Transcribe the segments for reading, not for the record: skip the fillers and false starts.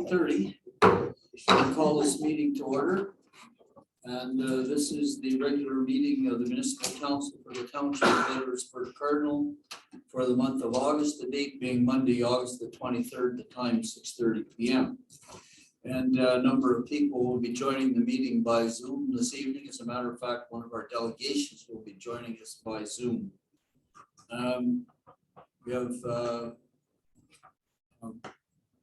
9:30. I call this meeting to order. And this is the regular meeting of the Municipal Council for the Township of Edwardsburg Cardinal for the month of August, the date being Monday, August the 23rd, the time 6:30 p.m. And a number of people will be joining the meeting by Zoom this evening. As a matter of fact, one of our delegations will be joining us by Zoom. We have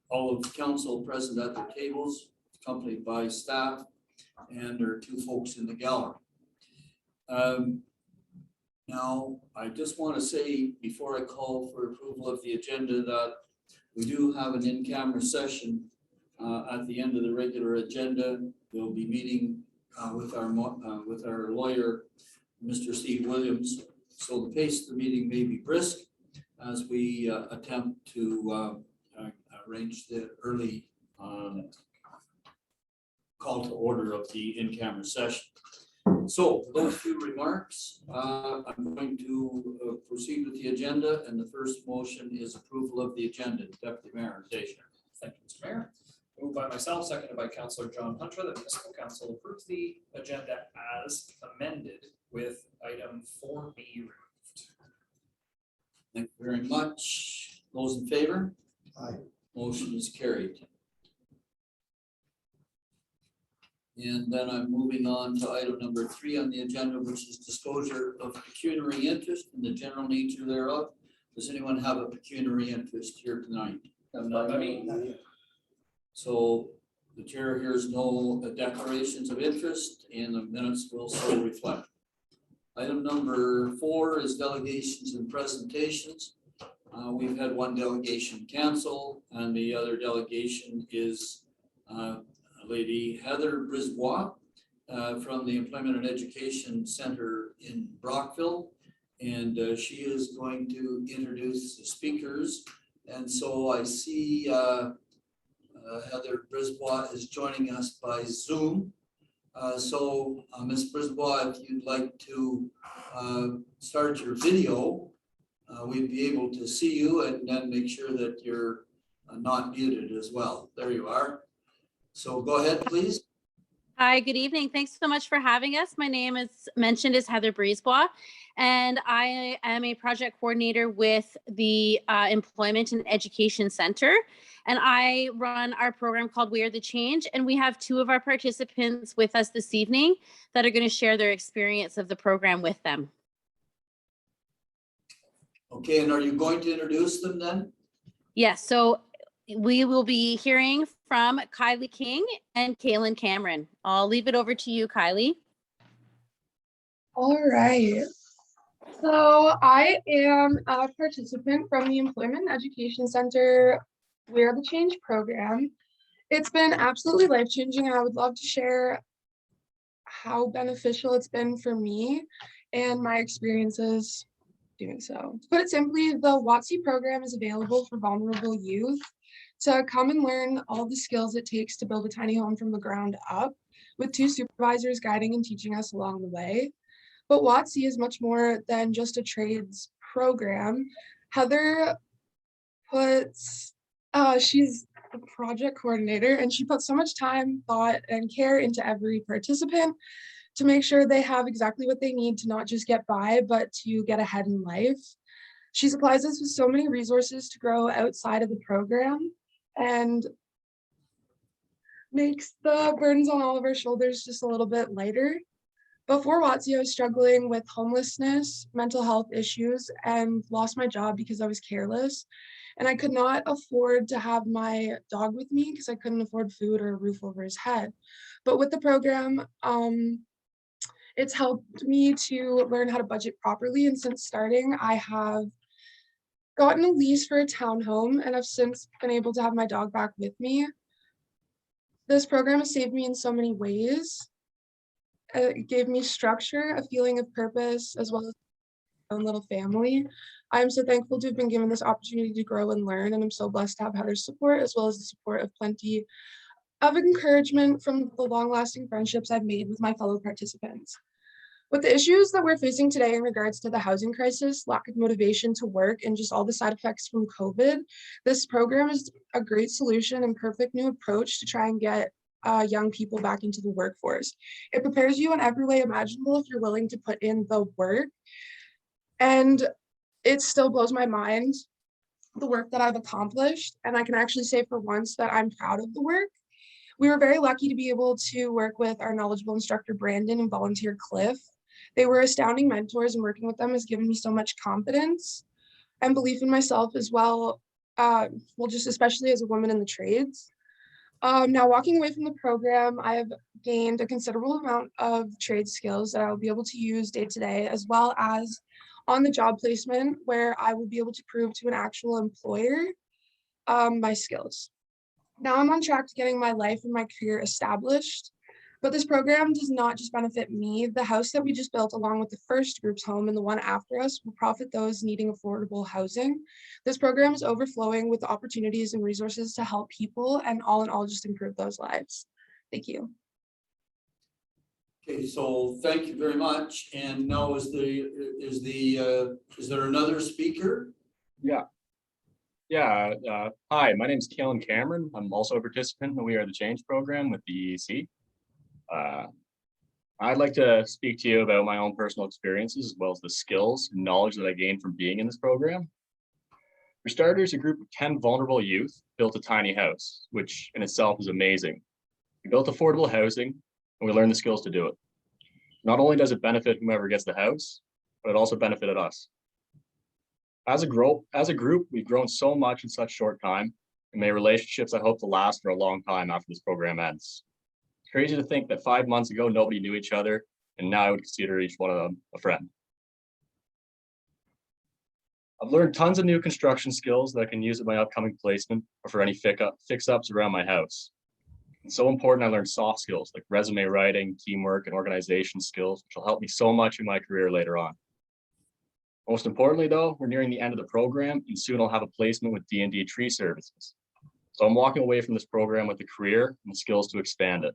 all of council present at their tables, accompanied by staff, and there are two folks in the gallery. Now, I just want to say before I call for approval of the agenda that we do have an in-camera session at the end of the regular agenda. We'll be meeting with our lawyer, Mr. Steve Williams. So the pace of the meeting may be brisk as we attempt to arrange the early call to order of the in-camera session. So for those few remarks, I'm going to proceed with the agenda, and the first motion is approval of the agenda. Deputy Mayor Zajac. Thank you, Mr. Mayor. Moved by myself, seconded by Councillor John Hunter, that the Municipal Council approves the agenda as amended with item 4B removed. Thank you very much. Those in favor? Aye. Motion is carried. And then I'm moving on to item number 3 on the agenda, which is disclosure of pecuniary interest and the general nature thereof. Does anyone have a pecuniary interest here tonight? Not by me. So the chair hears no declarations of interest, and the minutes will so reflect. Item number 4 is delegations and presentations. We've had one delegation cancel, and the other delegation is Lady Heather Brisbois from the Employment and Education Center in Brockville, and she is going to introduce the speakers. And so I see Heather Brisbois is joining us by Zoom. Ms. Brisbois, if you'd like to start your video, we'd be able to see you and then make sure that you're not muted as well. There you are. So go ahead, please. Hi, good evening. Thanks so much for having us. My name is Heather Brisbois, and I am a project coordinator with the Employment and Education Center. And I run our program called We Are the Change. And we have 2 of our participants with us this evening that are going to share their experience of the program with them. Okay, and are you going to introduce them then? Yes, so we will be hearing from Kylie King and Kaylin Cameron. I'll leave it over to you, Kylie. All right. So I am a participant from the Employment Education Center We Are the Change program. It's been absolutely life-changing, and I would love to share how beneficial it's been for me and my experiences doing so. To put it simply, the WOTC program is available for vulnerable youth to come and learn all the skills it takes to build a tiny home from the ground up, with 2 supervisors guiding and teaching us along the way. But WOTC is much more than just a trades program. Heather she's a project coordinator, and she puts so much time, thought, and care into every participant to make sure they have exactly what they need to not just get by, but to get ahead in life. She supplies us with so many resources to grow outside of the program and makes the burdens on all of our shoulders just a little bit lighter. Before WOTC, I was struggling with homelessness, mental health issues, and lost my job because I was careless. And I could not afford to have my dog with me because I couldn't afford food or a roof over his head. But with the program, it's helped me to learn how to budget properly. And since starting, I have gotten a lease for a townhome, and I've since been able to have my dog back with me. This program has saved me in so many ways. It gave me structure, a feeling of purpose, as well as my own little family. I'm so thankful to have been given this opportunity to grow and learn, and I'm so blessed to have Heather's support, as well as the support of plenty of encouragement from the long-lasting friendships I've made with my fellow participants. With the issues that we're facing today in regards to the housing crisis, lack of motivation to work, and just all the side effects from COVID, this program is a great solution and perfect new approach to try and get young people back into the workforce. It prepares you in every way imaginable if you're willing to put in the work. And it still blows my mind, the work that I've accomplished. And I can actually say for once that I'm proud of the work. We were very lucky to be able to work with our knowledgeable instructor, Brandon, and volunteer Cliff. They were astounding mentors, and working with them has given me so much confidence and belief in myself as well. Just especially as a woman in the trades. Now, walking away from the program, I have gained a considerable amount of trade skills that I will be able to use day to day, as well as on the job placement, where I will be able to prove to an actual employer my skills. Now I'm on track to getting my life and my career established, but this program does not just benefit me. The house that we just built, along with the first group's home and the one after us, will profit those needing affordable housing. This program is overflowing with opportunities and resources to help people, and all in all, just improve those lives. Thank you. Okay, so thank you very much. And now is there another speaker? Hi, my name is Kalen Cameron. I'm also a participant in the We Are the Change program with the EEC. I'd like to speak to you about my own personal experiences, as well as the skills and knowledge that I gained from being in this program. For starters, a group of 10 vulnerable youth built a tiny house, which in itself is amazing. We built affordable housing, and we learned the skills to do it. Not only does it benefit whomever gets the house, but it also benefited us. As a group, we've grown so much in such short time, and made relationships I hope to last for a long time after this program ends. It's crazy to think that 5 months ago, nobody knew each other, and now I would consider each one of them a friend. I've learned tons of new construction skills that I can use at my upcoming placement or for any fix-ups around my house. It's so important I learned soft skills like resume writing, teamwork, and organization skills, which will help me so much in my career later on. Most importantly, though, we're nearing the end of the program, and soon I'll have a placement with D&D Tree Services. So I'm walking away from this program with a career and the skills to expand it.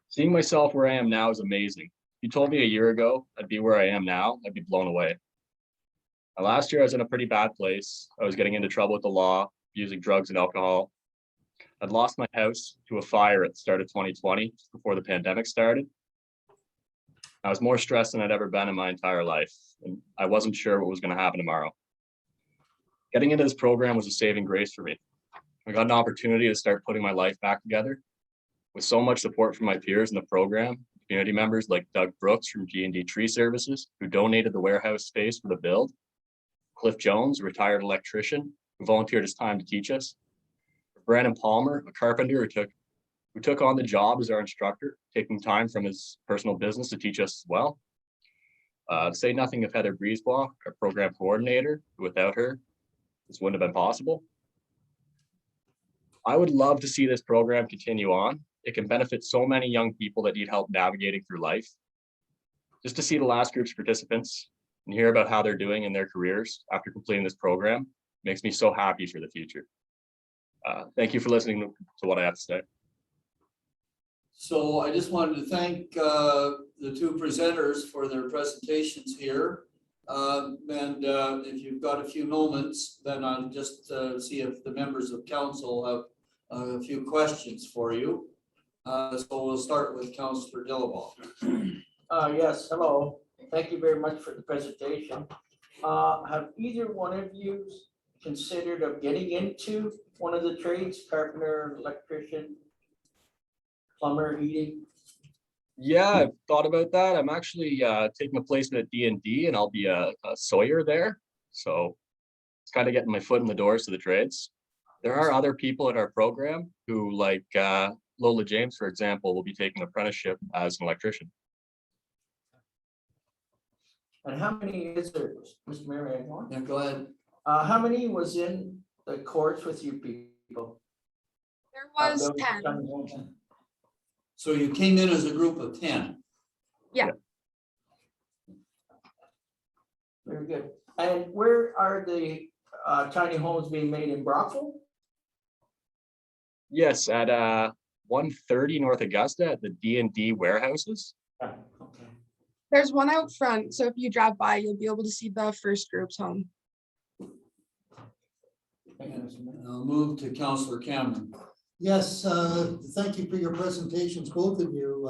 Seeing myself where I am now is amazing. If you told me a year ago I'd be where I am now, I'd be blown away. Last year, I was in a pretty bad place. I was getting into trouble with the law, using drugs and alcohol. I'd lost my house to a fire at the start of 2020, just before the pandemic started. I was more stressed than I'd ever been in my entire life, and I wasn't sure what was going to happen tomorrow. Getting into this program was a saving grace for me. I got an opportunity to start putting my life back together. With so much support from my peers in the program, community members like Doug Brooks from G&D Tree Services, who donated the warehouse space for the build, Cliff Jones, a retired electrician, who volunteered his time to teach us, Brandon Palmer, a carpenter who took on the job as our instructor, taking time from his personal business to teach us as well. To say nothing of Heather Brisebois, our program coordinator. Without her, this wouldn't have been possible. I would love to see this program continue on. It can benefit so many young people that need help navigating through life. Just to see the last group's participants and hear about how they're doing in their careers after completing this program makes me so happy for the future. Thank you for listening to what I have to say. So I just wanted to thank the two presenters for their presentations here. If you've got a few moments, then I'll just see if the members of council have a few questions for you. So we'll start with Councillor Dillabaugh. Yes, hello. Thank you very much for the presentation. Have either one of you considered of getting into one of the trades, carpenter, electrician, plumber, heating? Yeah, I've thought about that. I'm actually taking a placement at D&D, and I'll be a sawyer there. So it's kind of getting my foot in the doors to the trades. There are other people in our program who, like Lola James, for example, will be taking an apprenticeship as an electrician. And how many is there, Mr. Mayor? Yeah, go ahead. How many was in the course with you people? There was 10. So you came in as a group of 10. Yeah. Very good. And where are the tiny homes being made, in Brockville? Yes, at 130 North Augusta at the D&D warehouses. Yeah, okay. There's one out front, so if you drive by, you'll be able to see the first groups home. I'll move to Councillor Cameron. Yes, thank you for your presentations, both of you.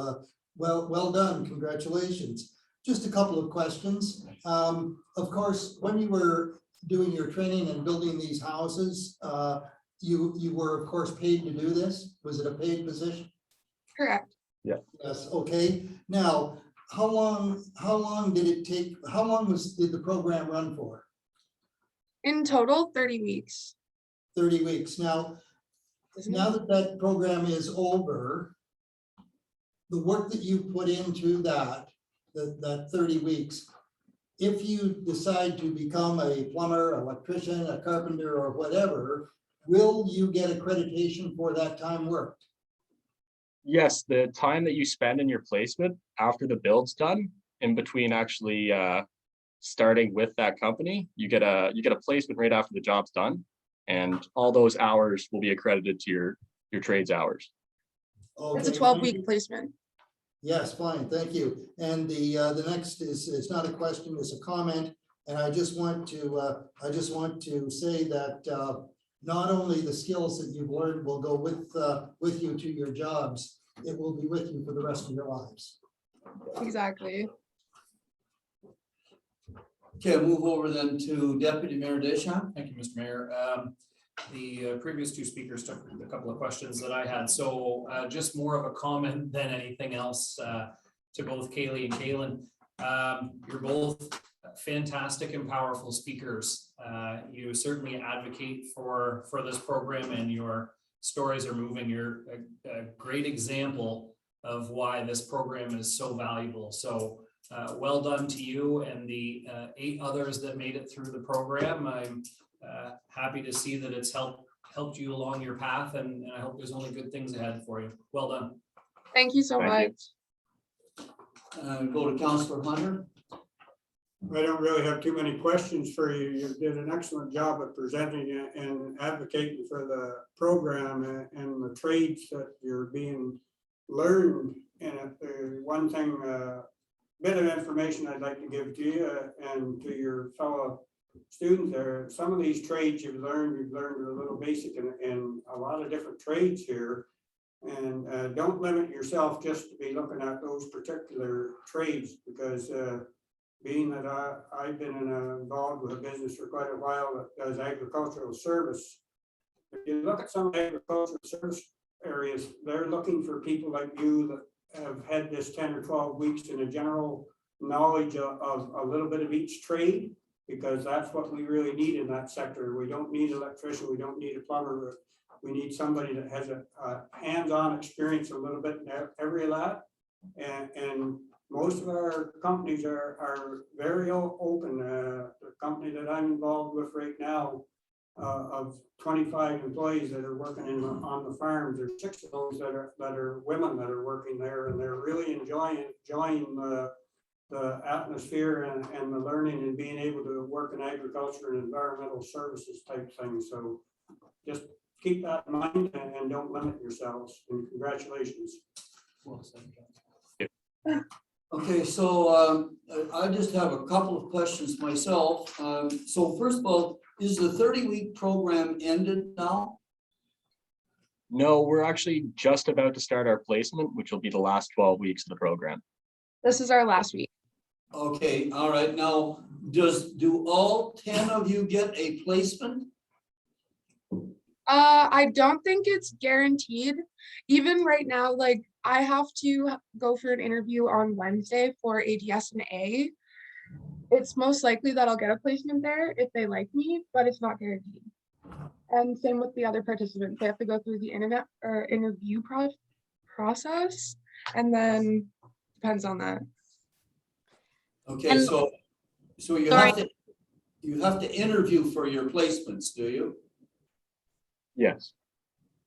Well done, congratulations. Just a couple of questions. Of course, when you were doing your training and building these houses, you were of course paid to do this. Was it a paid position? Correct. Yes, okay. Now, how long did it take, did the program run for? In total, 30 weeks. 30 weeks. Now that program is over, the work that you put into that 30 weeks, if you decide to become a plumber, electrician, a carpenter, or whatever, will you get accreditation for that time worked? Yes, the time that you spend in your placement after the build's done, in between actually starting with that company, you get a placement right after the job's done, and all those hours will be accredited to your trades hours. It's a Okay, 12-week placement. yes, fine, thank you. And the next is, it's not a question, it's a comment. And I just want to say that not only the skills that you've learned will go with you to your jobs, it will be with you for the rest of your lives. Exactly. Okay, I'll move over then to Deputy Mayor Deschamps. Thank you, Mr. Mayor. The previous two speakers took a couple of questions that I had, so just more of a comment than anything else to both Kaylee and Kaylin. You're both fantastic and powerful speakers. You certainly advocate for this program, and your stories are moving. You're a great example of why this program is so valuable. So well done to you and the 8 others that made it through the program. I'm happy to see that it's helped you along your path, and I hope there's only good things ahead for you. Well done. Thank you so Thank much. you. Go to Councillor Hunter. I don't really have too many questions for you. You did an excellent job of presenting it and advocating for the program and the trades that you're being learned in it. One thing, bit of information I'd like to give to you and to your fellow students there. Some of these trades you've learned a little basic in a lot of different trades here. And don't limit yourself just to be looking at those particular trades, because being that I've been involved with a business for quite a while that does agricultural service. If you look at some agricultural service areas, they're looking for people like you that have had this 10 or 12 weeks in a general knowledge of a little bit of each trade, because that's what we really need in that sector. We don't need an electrician, we don't need a plumber. We need somebody that has a hands-on experience a little bit in every lot. And most of our companies are very open. The company that I'm involved with right now, of 25 employees that are working on the farms, there's 6 of those that are women that are working there, and they're really enjoying the atmosphere and the learning and being able to work in agriculture and environmental services type things. So just keep that in mind and don't limit yourselves, and congratulations. Okay, so I just have a couple of questions myself. So first of all, is the 30-week program ended now? No, we're actually just about to start our placement, which will be the last 12 weeks of the program. This is our last week. Okay, all right. Now, do all 10 of you get a placement? I don't think it's guaranteed. Even right now, like I have to go for an interview on Wednesday for ADS and A. It's most likely that I'll get a placement there if they like me, but it's not guaranteed. And same with the other participants. They have to go through the interview process, and then depends on that. Okay, And- so you have to interview for your placements, do you? Yes.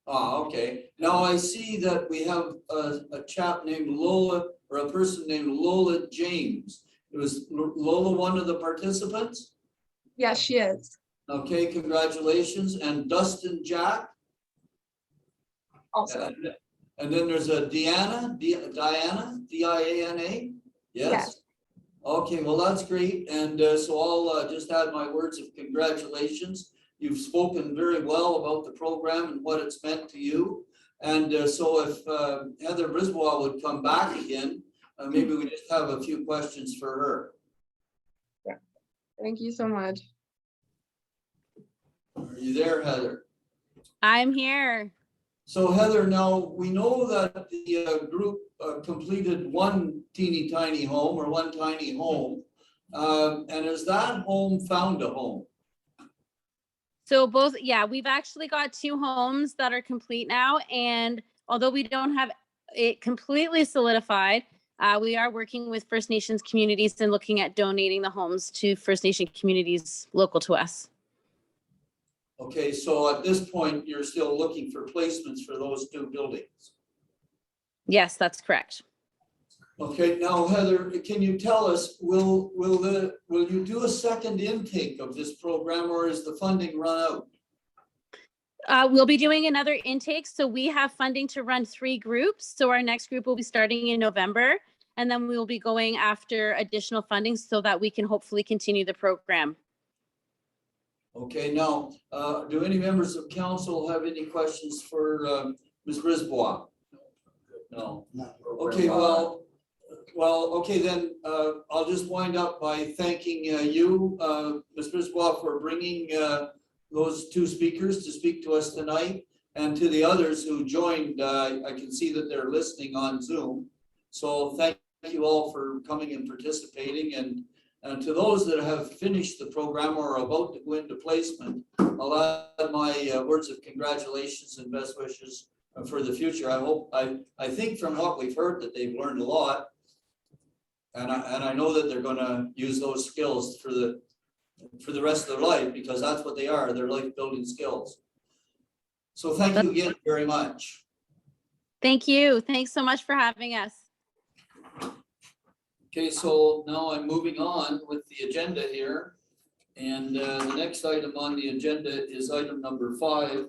Okay. Now I see that we have a chap named Lola, or a person named Lola James. Was Lola one of the participants? Yes, she is. Okay, congratulations. And Dustin Jack. Also. And then there's a Diana, Diana, D-I-A-N-A. Yes. Okay, well, that's great. And so I'll just add my words of congratulations. You've spoken very well about the program and what it's meant to you. And so if Heather Brisbois would come back again, maybe we just have a few questions for her. Thank you so much. Are you there, Heather? I'm here. So Heather, now we know that the group completed one teeny tiny home or one tiny home. And has that home found a home? So both, yeah, we've actually got 2 homes that are complete now. And although we don't have it completely solidified, we are working with First Nations communities and looking at donating the homes to First Nation communities local to us. Okay, so at this point, you're still looking for placements for those 2 buildings. Yes, that's correct. Okay, now Heather, can you tell us, will you do a second intake of this program, or is the funding run out? We'll be doing another intake. So we have funding to run 3 groups. So our next group will be starting in November, and then we will be going after additional funding so that we can hopefully continue the program. Okay, now, do any members of council have any questions for Ms. Brisbois? No. Okay, okay, then I'll just wind up by thanking you, Ms. Brisbois, for bringing those 2 speakers to speak to us tonight, and to the others who joined. I can see that they're listening on Zoom. So thank you all for coming and participating, and to those that have finished the program or are about to go into placement, I'll add my words of congratulations and best wishes for the future. I think from what we've heard that they've learned a lot. And I know that they're going to use those skills for the rest of their life, because that's what they are. They're life building skills. So thank you again very much. Thank you. Thanks so much for having us. Okay, so now I'm moving on with the agenda here. And the next item on the agenda is item number 5.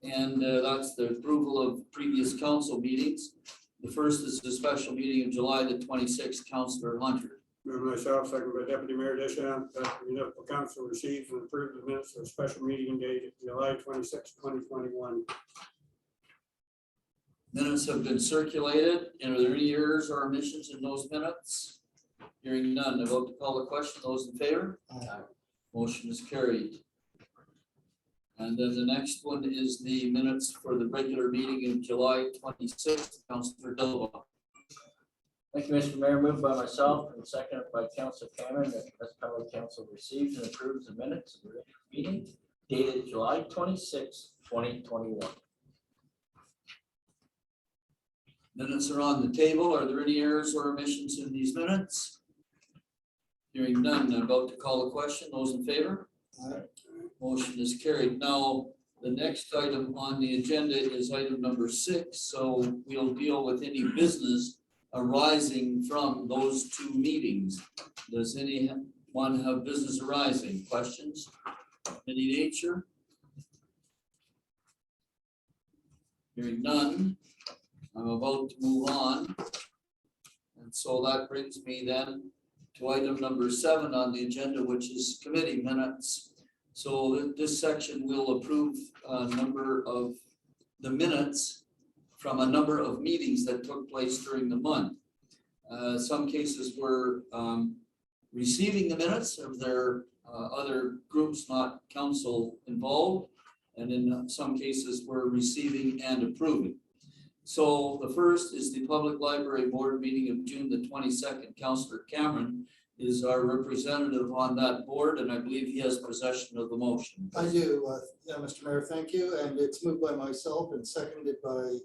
And that's the approval of previous council meetings. The first is the special meeting of July the 26th, Councillor Hunter. Move myself, second by Deputy Mayor Deschamps, that the municipal council receives and approves the minutes of a special meeting dated July 26, 2021. Minutes have been circulated. And are there any errors or omissions in those minutes? Hearing none, I vote to call the question. Those in favor? Aye. Motion is carried. And then the next one is the minutes for the regular meeting of July 26th, Councillor Dillabaugh. Thank you, Mr. Mayor. Moved by myself and seconded by Councilor Cameron that the Pelham Council receives and approves the minutes of the regular meeting dated July 26, 2021. Minutes are on the table. Are there any errors or omissions in these minutes? Hearing none, I'm about to call the question. Those in favor? Aye. Motion is carried. Now, the next item on the agenda is item number 6. So we'll deal with any business arising from those 2 meetings. Does anyone have business arising? Questions of any nature? Hearing none, I'm about to move on. And so that brings me then to item number 7 on the agenda, which is committee minutes. So this section will approve a number of the minutes from a number of meetings that took place during the month. Some cases were receiving the minutes of their other groups, not council involved, and in some cases were receiving and approving. So the first is the Public Library Board meeting of June the 22nd. Councillor Cameron is our representative on that board, and I believe he has possession of the motion. I do, yeah, Mr. Mayor, thank you. And it's moved by myself and seconded by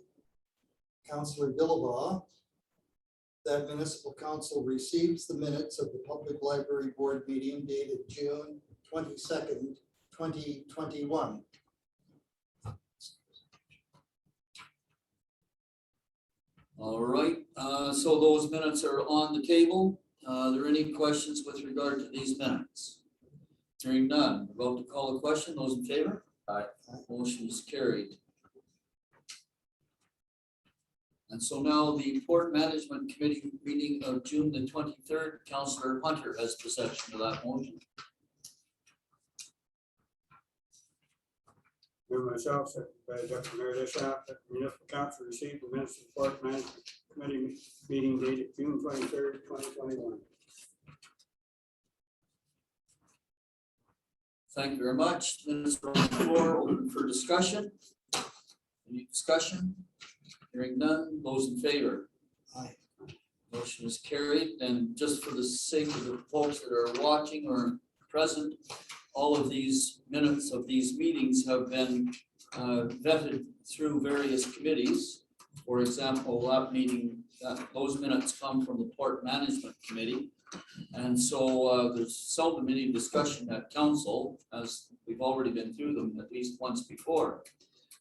Councillor Dillabaugh that municipal council receives the minutes of the Public Library Board meeting dated June 22nd, 2021. All right, so those minutes are on the table. Are there any questions with regard to these minutes? Hearing none, about to call a question. Those in favor? Aye. Motion is carried. And so now the Port Management Committee meeting of June the 23rd, Councillor Hunter has possession of that motion. And myself, seconded by Deputy Mayor Bishop, that the municipal council received the minutes of the Port Management Committee meeting dated June 23rd, 2021. Thank you very much. Minutes are on the floor, open for discussion. Any discussion? Hearing none, those in favor? Aye. Motion is carried, and just for the sake of the folks that are watching or present, all of these minutes of these meetings have been vetted through various committees. For example, that meeting, those minutes come from the Port Management Committee. And so there's seldom any discussion at council, as we've already been through them at least once before.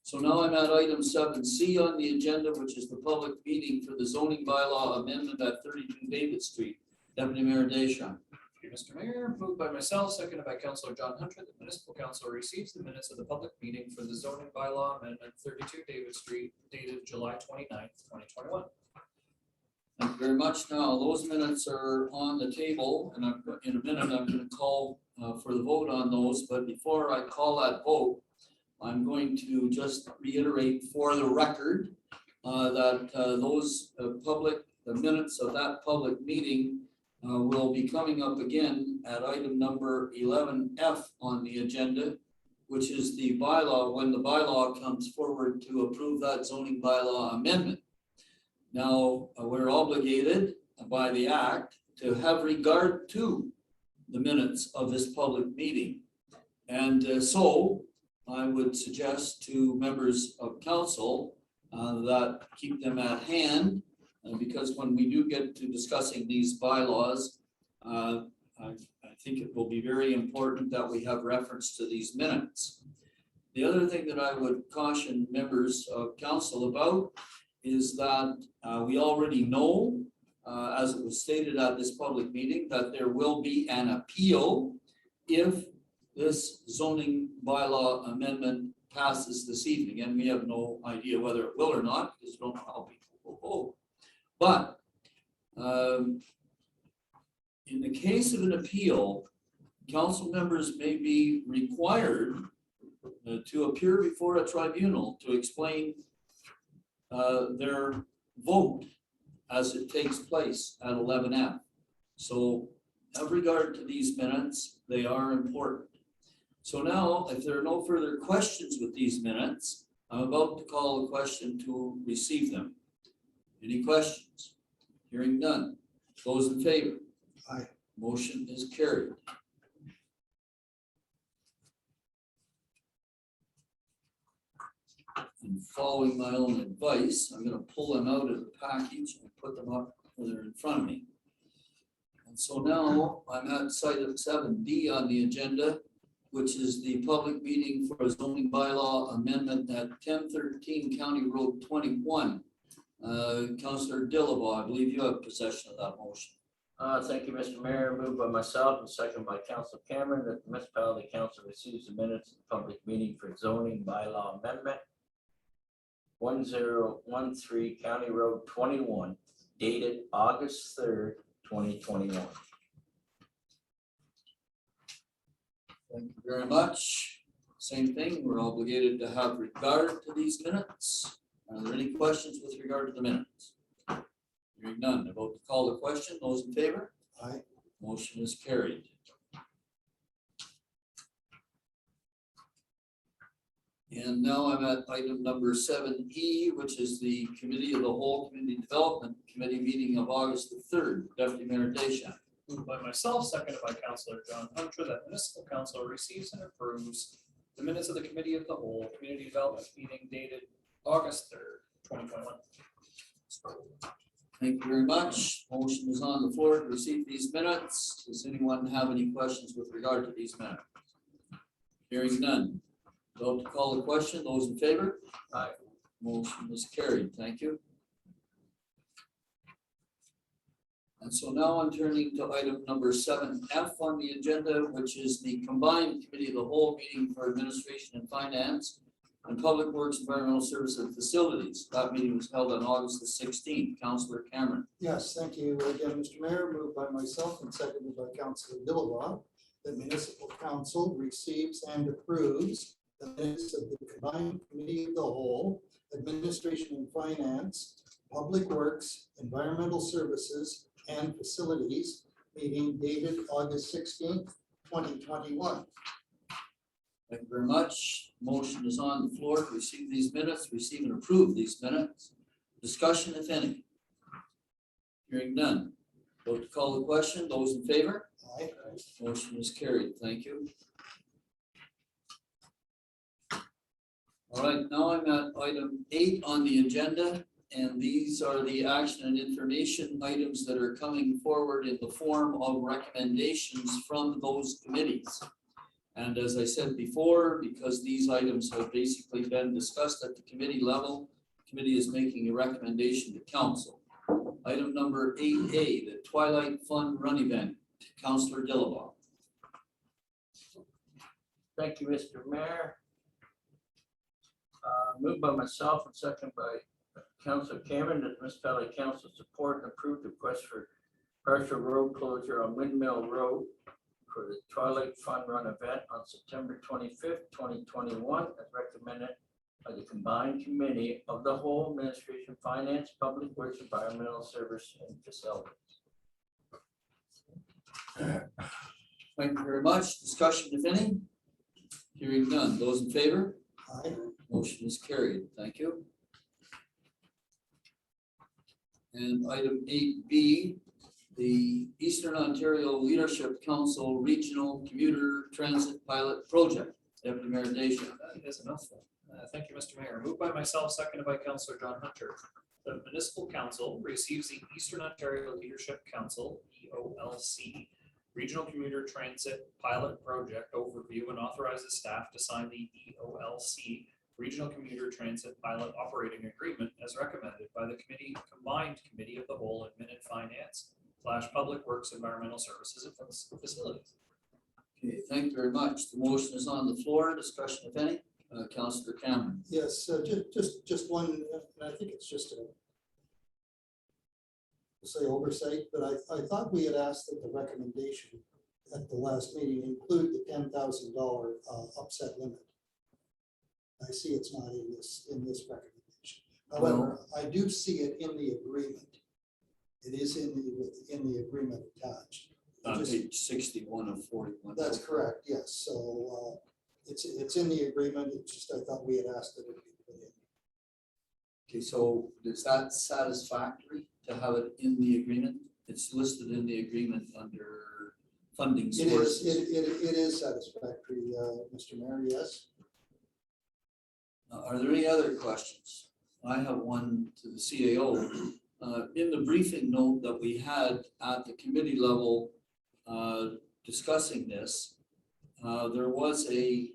So now I'm at item 7C on the agenda, which is the public meeting for the zoning bylaw amendment at 32 David Street. Deputy Mayor Deschamps. Thank you, Mr. Mayor, moved by myself, seconded by Councillor John Hunter, that the municipal council receives the minutes of the public meeting for the zoning bylaw amendment 32 David Street dated July 29th, 2021. Thank you very much. Now, those minutes are on the table, and in a minute, I'm going to call for the vote on those. But before I call that vote, I'm going to just reiterate for the record that the minutes of that public meeting will be coming up again at item number 11F on the agenda, which is the bylaw, when the bylaw comes forward to approve that zoning bylaw amendment. Now, we're obligated by the act to have regard to the minutes of this public meeting. And so I would suggest to members of council that keep them at hand, because when we do get to discussing these bylaws, I think it will be very important that we have reference to these minutes. The other thing that I would caution members of council about is that we already know, as it was stated at this public meeting, that there will be an appeal if this zoning bylaw amendment passes this evening. And we have no idea whether it will or not, because we don't know how people will vote. But in the case of an appeal, council members may be required to appear before a tribunal to explain their vote as it takes place at 11F. So have regard to these minutes, they are important. So now, if there are no further questions with these minutes, I'm about to call a question to receive them. Any questions? Hearing none. Those in favor? Aye. Motion is carried. And following my own advice, I'm going to pull them out of the package and put them up where they're in front of me. And so now I'm at item 7D on the agenda, which is the public meeting for a zoning bylaw amendment at 1013 County Road 21. Councillor Dillabaugh, I believe you have possession of that motion. Thank you, Mr. Mayor. Moved by myself and seconded by Councillor Cameron that the municipality council receives the minutes of the public meeting for zoning bylaw amendment 1013 County Road 21 dated August 3rd, 2021. Thank you very much. Same thing, we're obligated to have regard to these minutes. Are there any questions with regard to the minutes? Hearing none, about to call the question. Those in favor? Aye. Motion is carried. And now I'm at item number 7E, which is the Committee of the Whole Community Development Committee meeting of August the 3rd. Deputy Mayor Deschamps. Moved by myself, seconded by Councillor John Hunter, that municipal council receives and approves the minutes of the Committee of the Whole Community Development meeting dated August 3rd, 2021. Thank you very much. Motion is on the floor to receive these minutes. Does anyone have any questions with regard to these minutes? Hearing none. Vote to call the question. Those in favor? Aye. Motion is carried. Thank you. And so now I'm turning to item number 7F on the agenda, which is the combined Committee of the Whole meeting for Administration and Finance and Public Works, Environmental Services and Facilities. That meeting was held on August the 16th. Councillor Cameron. Yes, thank you again, Mr. Mayor, moved by myself and seconded by Councillor Dillawa. The municipal council receives and approves the minutes of the combined committee of the whole, administration and finance, public works, environmental services and facilities meeting dated August 16th, 2021. Thank you very much. Motion is on the floor to receive these minutes, receive and approve these minutes. Discussion, if any. Hearing none. Vote to call the question. Those in favor? Aye. Motion is carried. Thank you. All right, now I'm at item 8 on the agenda, and these are the action and information items that are coming forward in the form of recommendations from those committees. And as I said before, because these items have basically been discussed at the committee level, the committee is making a recommendation to council. Item number 8A, the Twilight Fun Run Event. Councillor Dillabaugh. Thank you, Mr. Mayor. Moved by myself and second by Councillor Cameron that Municipality Council support and approve the request for partial road closure on Windmill Road for the Twilight Fun Run event on September 25th, 2021, as recommended by the combined committee of the whole administration, finance, public works, environmental service and facilities. Thank you very much. Discussion, if any. Hearing none. Those in favor? Aye. Motion is carried. Thank you. And item 8B, the Eastern Ontario Leadership Council Regional Commuter Transit Pilot Project. Deputy Mayor Deschamps. That is a mouthful. Thank you, Mr. Mayor. Moved by myself, seconded by Councillor John Hunter. The Municipal Council receives the Eastern Ontario Leadership Council, EOLC, Regional Commuter Transit Pilot Project overview and authorizes staff to sign the EOLC Regional Commuter Transit Pilot Operating Agreement as recommended by the combined committee of the whole admin and finance / public works, environmental services and facilities. Okay, thank you very much. The motion is on the floor. Discussion, if any. Councillor Cameron. Yes, just one, and I think it's just a say oversight, but I thought we had asked that the recommendation at the last meeting include the $10,000 upset limit. I see it's not in this recommendation. However, I do see it in the agreement. It is in the agreement attached. On page 61 of 41. That's correct, yes. So it's in the agreement. It's just I thought we had asked that it be put in. Okay, so is that satisfactory to have it in the agreement? It's listed in the agreement under funding sources. It is satisfactory, Mr. Mayor, yes. Are there any other questions? I have one to the CAO. In the briefing note that we had at the committee level discussing this, there was a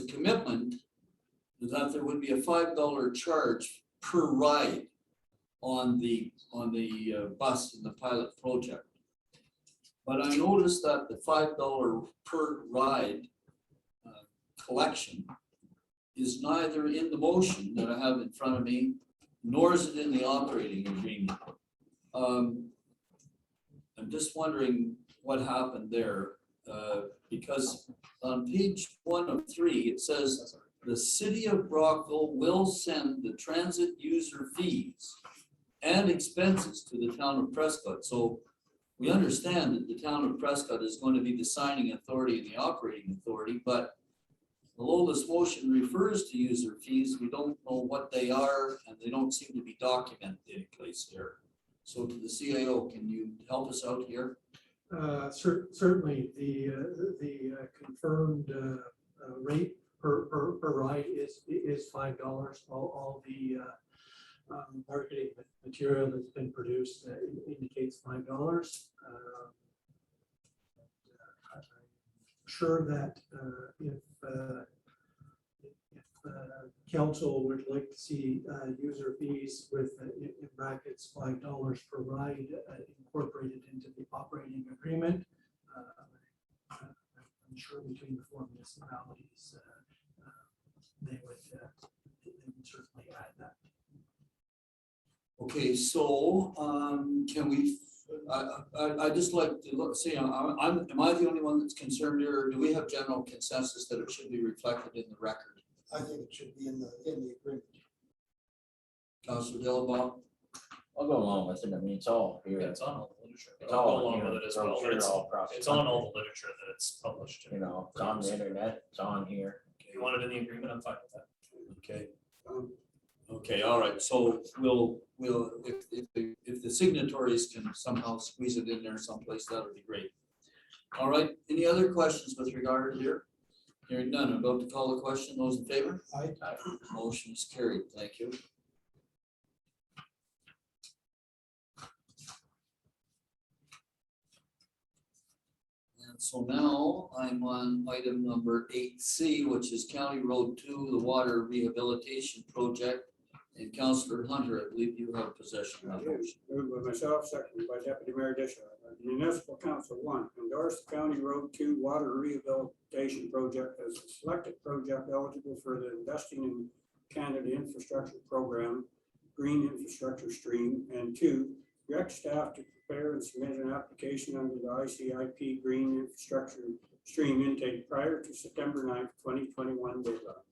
commitment that there would be a $5 charge per ride on the bus in the pilot project. But I noticed that the $5 per ride collection is neither in the motion that I have in front of me, nor is it in the operating agreement. I'm just wondering what happened there, because on page 1 of 3, it says the city of Brockville will send the transit user fees and expenses to the town of Prescott. So we understand that the town of Prescott is going to be the signing authority and the operating authority, but although this motion refers to user fees, we don't know what they are, and they don't seem to be documented any place there. So to the CAO, can you help us out here? Certainly, the confirmed rate per ride is $5. All the marketing material that's been produced indicates $5. I'm sure that if council would like to see user fees with in brackets $5 per ride incorporated into the operating agreement, I'm I'm sure between the four municipalities, they would certainly add that. Okay, so, can we, I just like to look, see, am I the only one that's concerned here, or do we have general consensus that it should be reflected in the record? I think it should be in the agreement. Councilor Dillabaugh? I'll go along with it. I mean, it's all here. Yeah, it's on all the literature. It's I'll go all along here, with it as well, but brochure it's, all across the it's on all country. the literature that it's published. You know, it's on the internet, it's on here. If you want it in the agreement, I'm fine with that. Okay. Okay, all right, so we'll, if the signatories can somehow squeeze it in there someplace, that would be great. All right, any other questions with regard here? Hearing none, I'm about to call the question. Those in favor? Aye. Motion is carried. Thank you. And so now I'm on item number 8C, which is County Road 2, the water rehabilitation project. And Councillor Hunter, I believe you have possession of that motion. Moved by myself, seconded by Deputy Mayor Disher. Municipal Council 1, endorse the County Road 2 water rehabilitation project as a selected project eligible for the Investing in Canada Infrastructure Program, Green Infrastructure Stream, and 2, direct staff to prepare and submit an application under the ICIP Green Infrastructure Stream intake prior to September 9th, 2021 deadline.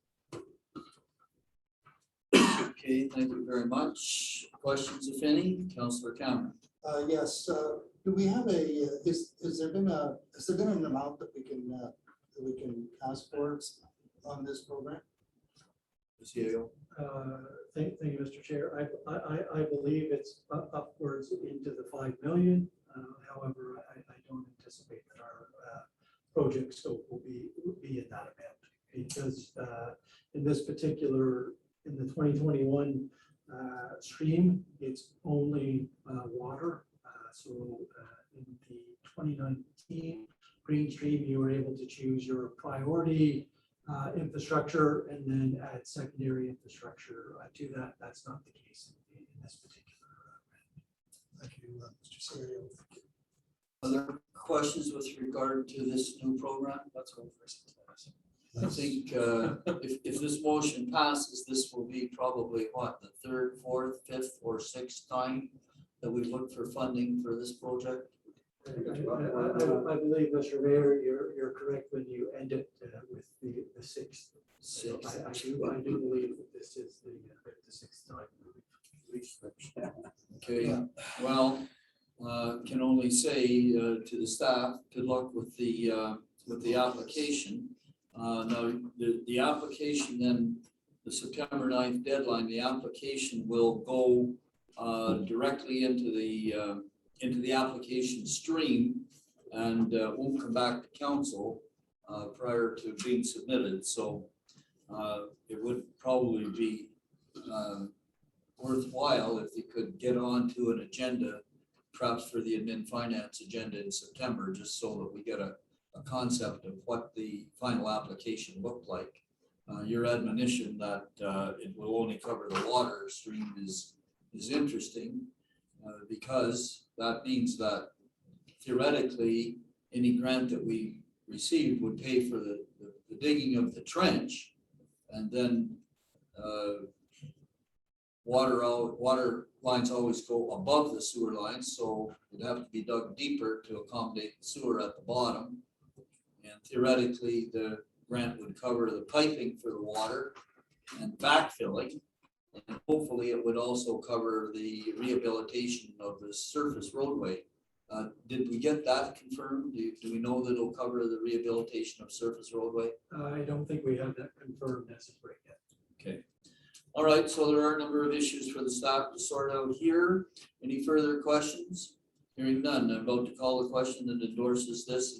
Okay, thank you very much. Questions, if any? Councillor Cameron. Yes, do we have is there been an amount that we can ask for on this program? The CAO. Thank you, Mr. Chair. I believe it's upwards into the 5 million. However, I don't anticipate that our project scope will be in that amount, because in this particular, in the 2021 stream, it's only water. So in the 2019 green stream, you were able to choose your priority infrastructure and then add secondary infrastructure to that. That's not the case in this particular round. Thank you, Mr. Serio. Other questions with regard to this new program? Let's go first. I think if this motion passes, this will be probably what, the third, fourth, fifth, or sixth time that we look for funding for this project? I believe, Mr. Mayor, you're correct when you end it with the sixth. I do believe that this is the sixth time. Okay, well, can only say to the staff, good luck with the application. Now, the application, then the September 9th deadline, the application will go directly into the application stream and won't come back to council prior to being submitted. So it would probably be worthwhile if you could get onto an agenda, perhaps for the admin finance agenda in September, just so that we get a concept of what the final application looked like. Your admonition that it will only cover the water stream is interesting, because that means that theoretically any grant that we received would pay for the digging of the trench, and then water lines always go above the sewer lines, so it'd have to be dug deeper to accommodate the sewer at the bottom. And theoretically, the grant would cover the piping for the water and backfilling. And hopefully it would also cover the rehabilitation of the surface roadway. Did we get that confirmed? Do we know that it'll cover the rehabilitation of surface roadway? I don't think we have that confirmed as of right yet. Okay. All right, so there are a number of issues for the staff to sort out here. Any further questions? Hearing none, I'm about to call the question that endorses this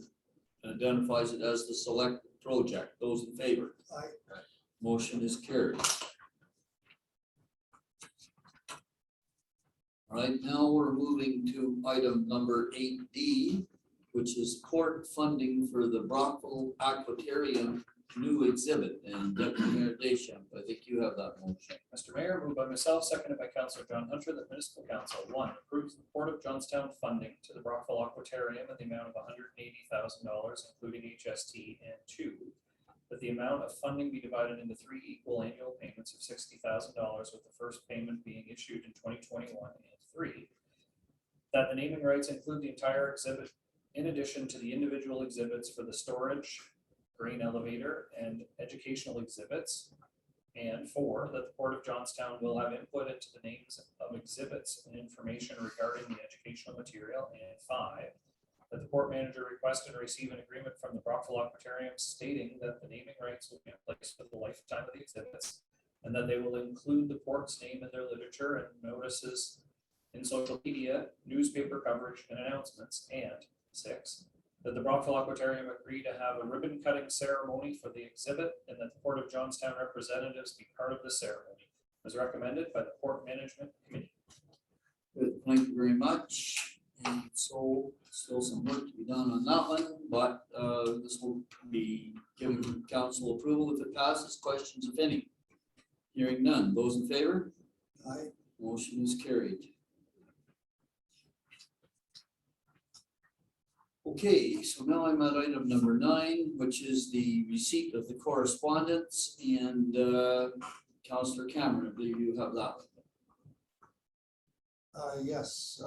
and identifies it as the select project. Those in favor? Aye. Motion is carried. All right, now we're moving to item number 8D, which is court funding for the Brockville Aquatarium new exhibit, and Deputy Mayor Deschamps, I think you have that motion. Mr. Mayor, moved by myself, seconded by Councillor John Hunter, that municipal council, one, approves the Port of Johnstown funding to the Brockville Aquatorium in the amount of $180,000, including HST, and two, that the amount of funding be divided into 3 equal annual payments of $60,000, with the first payment being issued in 2021, and three, that the naming rights include the entire exhibit in addition to the individual exhibits for the storage, grain elevator, and educational exhibits. And four, that the Port of Johnstown will have input into the names of exhibits and information regarding the educational material. And five, that the port manager request and receive an agreement from the Brockville Aquatorium stating that the naming rights will be in place for the lifetime of the exhibits, and that they will include the port's name in their literature and notices in social media, newspaper coverage, and announcements. And six, that the Brockville Aquatorium agree to have a ribbon cutting ceremony for the exhibit, and that the Port of Johnstown representatives be part of the ceremony, as recommended by the Port Management Committee. Good, thank you very much. And so still some work to be done on that one, but this will be giving council approval if it passes. Questions, if any? Hearing none. Those in favor? Aye. Motion is carried. Okay, so now I'm at item number 9, which is the receipt of the correspondence, and Councillor Cameron, I believe you have that. Yes.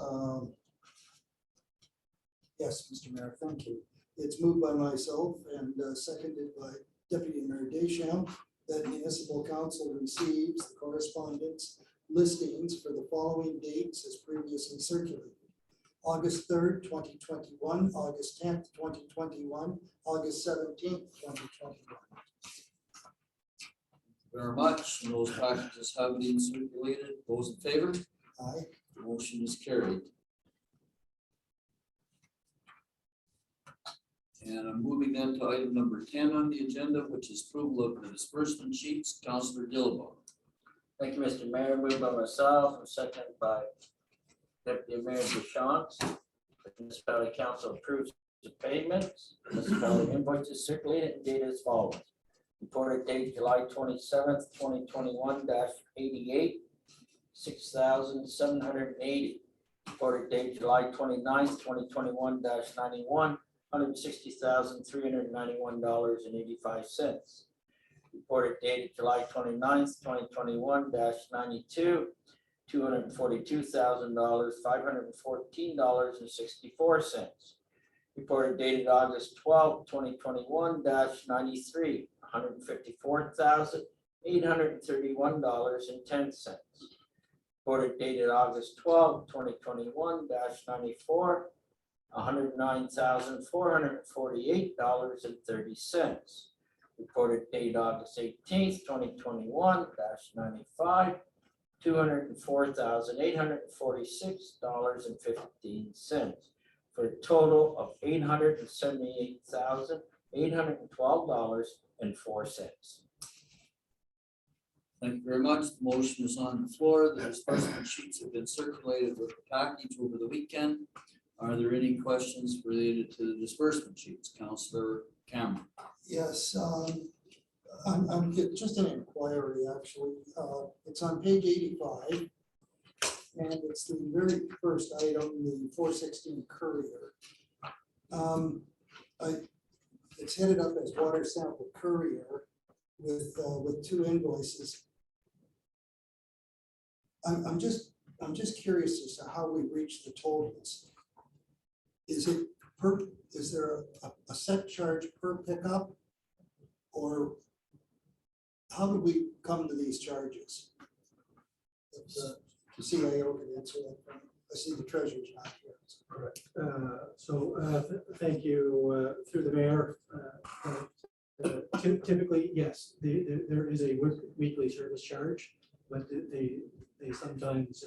Yes, Mr. Mayor, thank you. It's moved by myself and seconded by Deputy Mayor Deschamps that municipal council receives the correspondence listings for the following dates as previously circulated. August 3rd, 2021, August 10th, 2021, August 17th, 2021. Very much. And those packages have been circulated. Those in favor? Aye. The motion is carried. And I'm moving then to item number 10 on the agenda, which is approval of the disbursement sheets. Councillor Dillabaugh. Thank you, Mr. Mayor. Moved by myself and seconded by Deputy Mayor Deschamps. The municipality council approves the payments. The municipality invoices circulated and dated as follows. Reported date July 27th, 2021-88, $6,780. Reported date July 29th, 2021-91, $160,391.85. Reported dated July 29th, 2021-92, $242,000, $514.64. Reported dated August 12th, 2021-93, $154,831.10. Reported dated August 12th, 2021-94, $109,448.30. Reported date August 18th, 2021-95, $204,846.15, for a total of $878,812.04. Thank you very much. The motion is on the floor. The disbursement sheets have been circulated with the package over the weekend. Are there any questions related to the disbursement sheets? Councillor Cameron. Yes, I'm just an inquiry, actually. It's on page 85. And it's the very first item, the 416 Courier. It's headed up as water sample courier with 2 invoices. I'm just curious as to how we reach the totals. Is there a set charge per pickup, or how did we come to these charges? The CIO can answer that. I see the treasurer's not here. Correct. Thank you through the mayor. Typically, yes, there is a weekly service charge, but they sometimes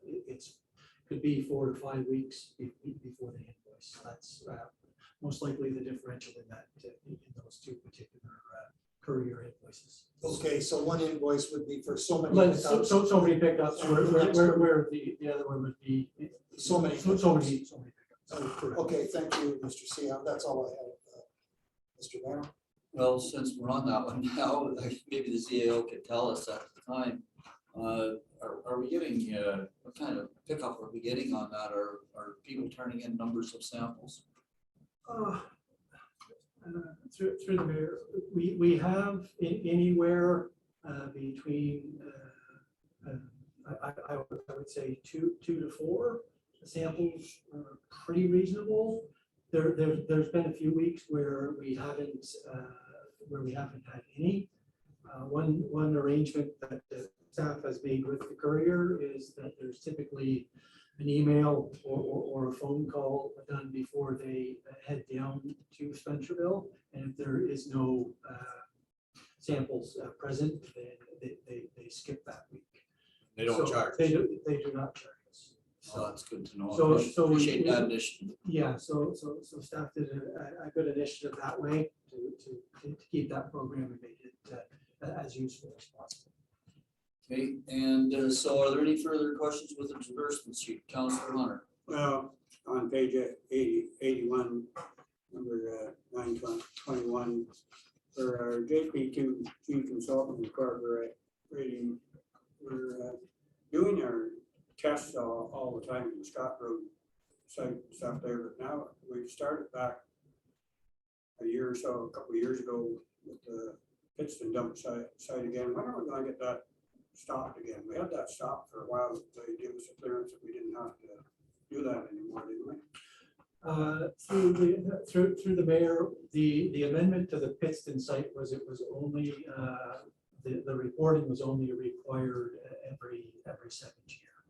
it's could be 4 to 5 weeks before the invoice. That's most likely the differential in that in those 2 particular courier invoices. Okay, so one invoice would be for so many. So many pickups, where the other one would be So many. pickups. Oh, correct. Okay, thank you, Mr. Sion. That's all I have, Mr. Mayor. Well, since we're on that one now, maybe the CAO could tell us at the time. Are we getting, what kind of pickup are we getting on that? Are people turning in numbers of samples? Through the mayor, we have anywhere between, I would say two to four samples, pretty reasonable. There's been a few weeks where we haven't had any. One arrangement that the staff has made with the courier is that there's typically an email or a phone call done before they head down to Spencerville. And if there is no samples present, then they skip that week. They don't So charge. They do not charge us. So that's good to know. So Appreciate that addition. Yeah, so staff did a good initiative that way to keep that program and make it as useful as possible. Okay, and so are there any further questions with the disbursement sheet? Councillor Hunter? Well, on page 81, number 921, for our JP2 chief consultant incorporating, we're doing our tests all the time in the Scott Road site stuff there, but now we've started back a year or so, a couple of years ago with the Pittston dump site again. When are we going to get that stopped again? We had that stopped for a while. They gave us a clearance that we didn't have to do that anymore, didn't we? Through the mayor, the amendment to the Pittston site was only the reporting was only required every second year.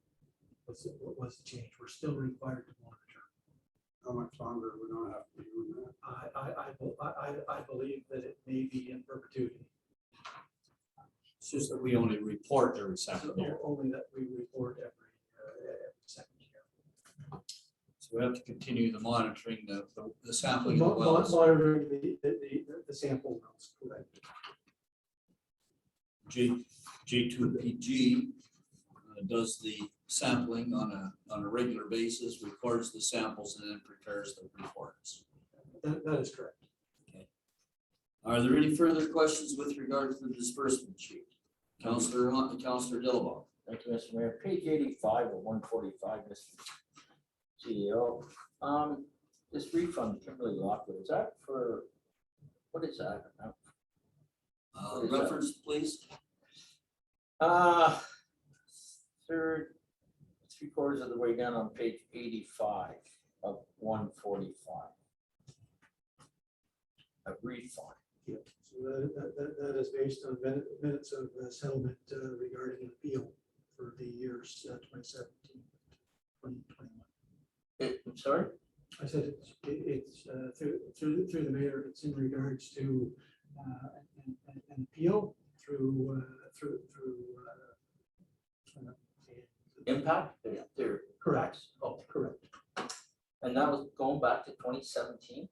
Was the change? We're still required to monitor. How much longer we're going to have to be doing that? I believe that it may be in perpetuity. It's just that we only report every second year. Only that we report every second year. So we have to continue the monitoring, the sampling of the wells. Monitoring the sample wells, correct. J2PG does the sampling on a regular basis, records the samples, and then prepares the reports. That is correct. Okay. Are there any further questions with regard to the disbursement sheet? Councillor Hunt, Councillor Dillabaugh. Thank you, Mr. Mayor. Page 85 or 145, Mr. CEO. This refund, Kimberly Lockwood, is that for, what is that? Reference, please. Third, 3/4 of the way down on page 85 of 145. A refund. Yeah. So that is based on minutes of settlement regarding an appeal for the years 2017, 2021. I'm sorry? I said it's through the mayor. It's in regards to an appeal through Impact? They're correct. Oh, Correct. and that was going back to 2017?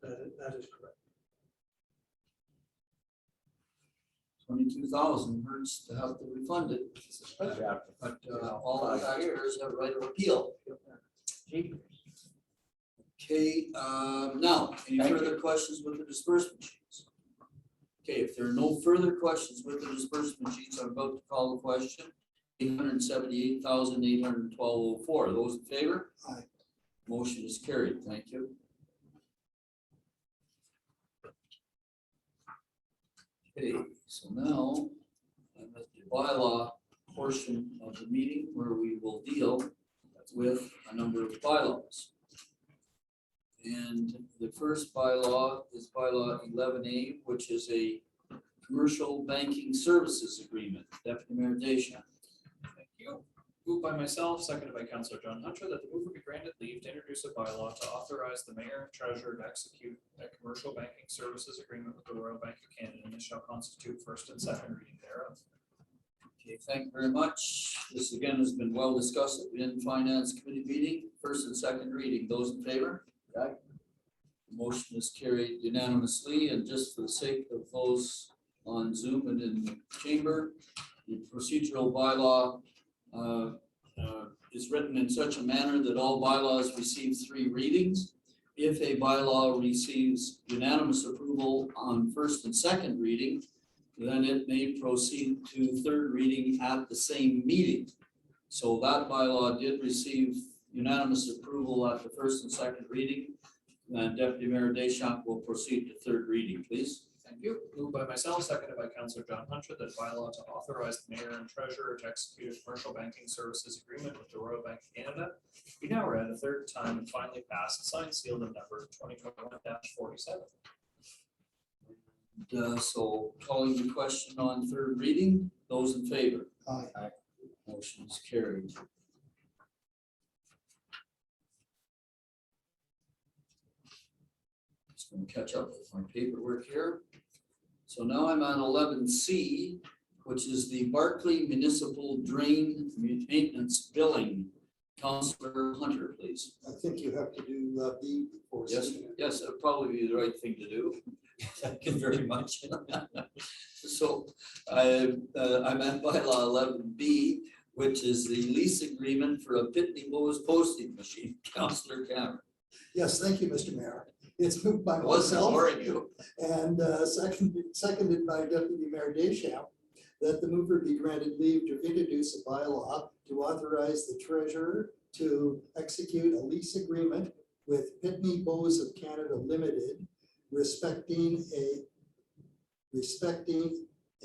That is correct. 22,000 hurts to have to refund it, Yeah. but all the taxpayers have a right of appeal. Okay, now, any Thank further questions with the disbursement sheets? Okay, if there are no further questions with the disbursement sheets, I'm about to call the question. 878,812.04. Those in favor? Aye. Motion is carried. Thank you. Okay, so now I'm at the bylaw portion of the meeting where we will deal with a number of bylaws. And the first bylaw is bylaw 11A, which is a commercial banking services agreement. Deputy Mayor Deschamps. Thank you. Moved by myself, seconded by Councillor John Hunter, that the mover be granted leave to introduce a bylaw to authorize the mayor and treasurer to execute a commercial banking services agreement with the Royal Bank of Canada, and this shall constitute first and second reading thereof. Okay, thank you very much. This again has been well discussed at the Finance Committee meeting, first and second reading. Those in favor? Aye. The motion is carried unanimously, and just for the sake of those on Zoom and in the chamber, the procedural bylaw is written in such a manner that all bylaws receive 3 readings. if a bylaw receives unanimous approval on first and second reading, then it may proceed to third reading at the same meeting. So that bylaw did receive unanimous approval at the first and second reading. And Deputy Mayor Deschamps will proceed to third reading, please. Thank you. Moved by myself, seconded by Councillor John Hunter, that bylaw to authorize the mayor and treasurer to execute a commercial banking services agreement with the Royal Bank of Canada be now read a third time and finally passed, signed, sealed, and numbered 2021-47. So calling the question on third reading, those in favor? Aye. Motion is carried. Just going to catch up with my paperwork here. So now I'm on 11C, which is the Barclay Municipal Drain Maintenance Billing. Councillor Hunter, please. I think you have to do B before. Yes, C. yes, that'd probably be the right thing to do. Thank you very much. So I'm at bylaw 11B, which is the lease agreement for a Pitney Bowes posting machine. Councillor Cameron. Yes, thank you, Mr. Mayor. It's moved by I wasn't myself ignoring you. and seconded by Deputy Mayor Deschamps that the mover be granted leave to introduce a bylaw to authorize the treasurer to execute a lease agreement with Pitney Bowes of Canada Limited respecting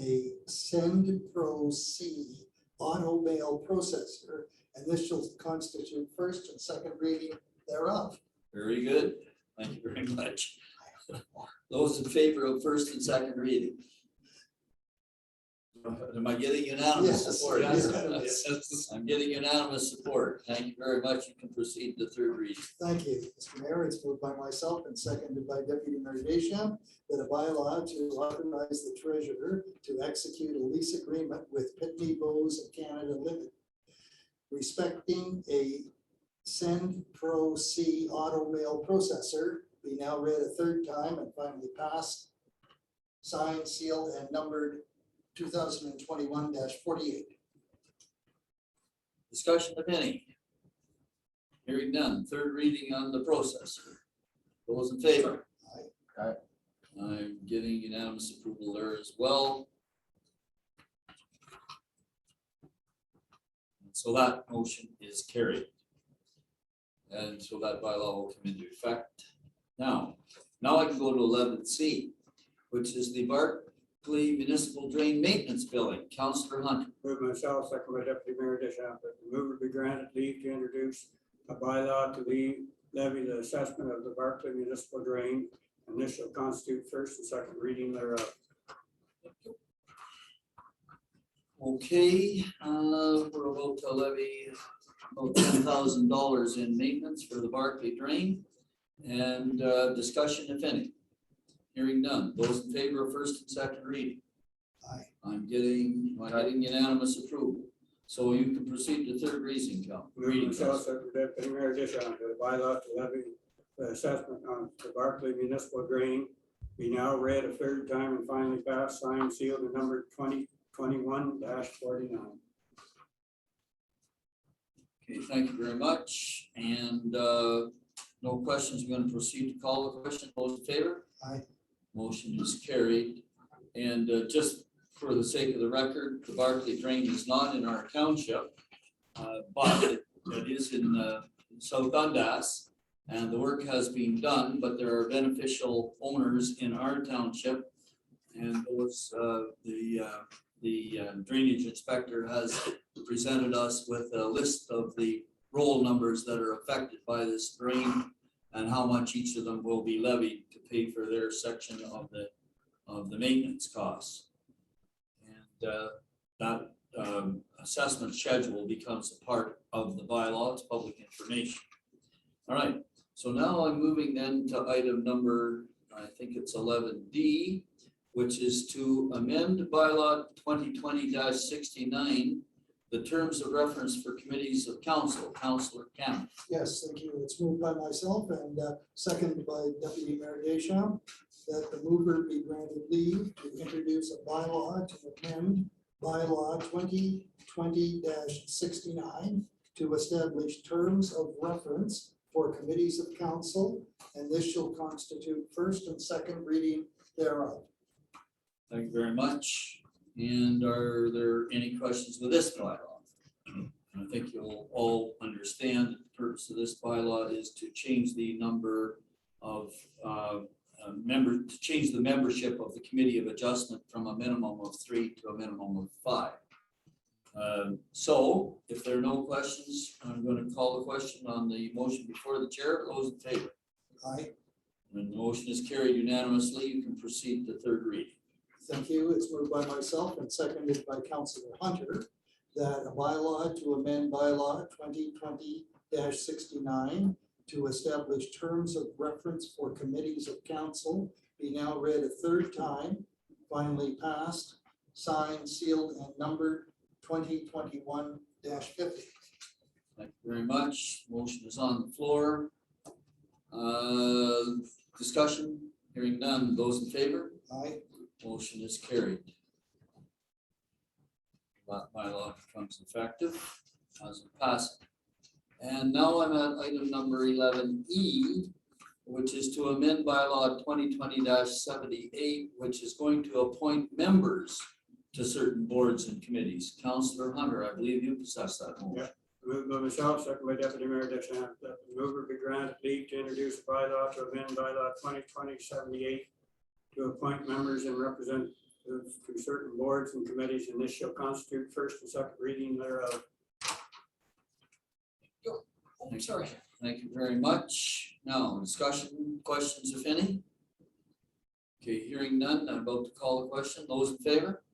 a Send Pro C auto mail processor, and this shall constitute first and second reading thereof. Very good. Thank you very much. Those in favor of first and second reading? Am I getting unanimous Yes, support? yes. I'm getting unanimous support. Thank you very much. You can proceed to third reading. Thank you, Mr. Mayor. It's moved by myself and seconded by Deputy Mayor Deschamps that a bylaw to authorize the treasurer to execute a lease agreement with Pitney Bowes of Canada Limited respecting a Send Pro C auto mail processor be now read a third time and finally passed, signed, sealed, and numbered 2021-48. Discussion of any? Hearing none. Third reading on the processor. Those in favor? Aye. I'm getting unanimous approval there as well. So that motion is carried. And so that bylaw will come into effect. Now I can go to 11C, which is the Barclay Municipal Drain Maintenance Billing. Councillor Hunter. Move myself, second by Deputy Mayor Deschamps, that the mover be granted leave to introduce a bylaw to levy the assessment of the Barclay Municipal Drain, and this shall constitute first and second reading thereof. Okay, we're about to levy about $10,000 in maintenance for the Barclay Drain, and discussion if any. Hearing none. Those in favor of first and second reading? Aye. I'm getting unanimous approval. So you can proceed to third reading, Move myself, second by Deputy Mayor Deschamps, that a bylaw to levy the assessment on the Barclay Municipal Drain be now read a third time and finally passed, signed, sealed, and numbered 2021-49. Okay, thank you very much. And no questions. We're going to proceed to call the question. Those in favor? Aye. Motion is carried. And just for the sake of the record, the Barclay Drain is not in our township, but it is in South Dundas, and the work has been done, but there are beneficial owners in our township, and those the drainage inspector has presented us with a list of the roll numbers that are affected by this drain and how much each of them will be levied to pay for their section of the maintenance costs. And that assessment schedule becomes a part of the bylaw. It's public information. All right, so now I'm moving then to item number, I think it's 11D, which is to amend bylaw 2020-69, the terms of reference for committees of council. Councillor Cameron. Yes, thank you. It's moved by myself and seconded by Deputy Mayor Deschamps that the mover be granted leave to introduce a bylaw to amend bylaw 2020-69 to establish terms of reference for committees of council, and this shall constitute first and second reading thereof. Thank you very much. And are there any questions with this bylaw? I think you'll all understand that the purpose of this bylaw is to change the number of to change the membership of the Committee of Adjustment from a minimum of 3 to a minimum of 5. So if there are no questions, I'm going to call the question on the motion before the chair. Those in favor? Aye. When the motion is carried unanimously, you can proceed to third reading. Thank you. It's moved by myself and seconded by Councillor Hunter that a bylaw to amend bylaw 2020-69 to establish terms of reference for committees of council be now read a third time, finally passed, signed, sealed, and numbered 2021-50. Thank you very much. Motion is on the floor. Discussion, hearing none. Those in favor? Aye. Motion is carried. That bylaw becomes effective as it passes. And now I'm at item number 11E, which is to amend bylaw 2020-78, which is going to appoint members to certain boards and committees. Councillor Hunter, I believe you possess that motion. Moved by myself, second by Deputy Mayor Deschamps, that the mover be granted leave to introduce a bylaw to amend bylaw 2020-78 to appoint members and representatives to certain boards and committees, and this shall constitute first and second reading thereof. Oh, sorry. Thank you very much. Now, discussion, questions, if any? Okay, hearing none, I'm about to call the question. Those in favor?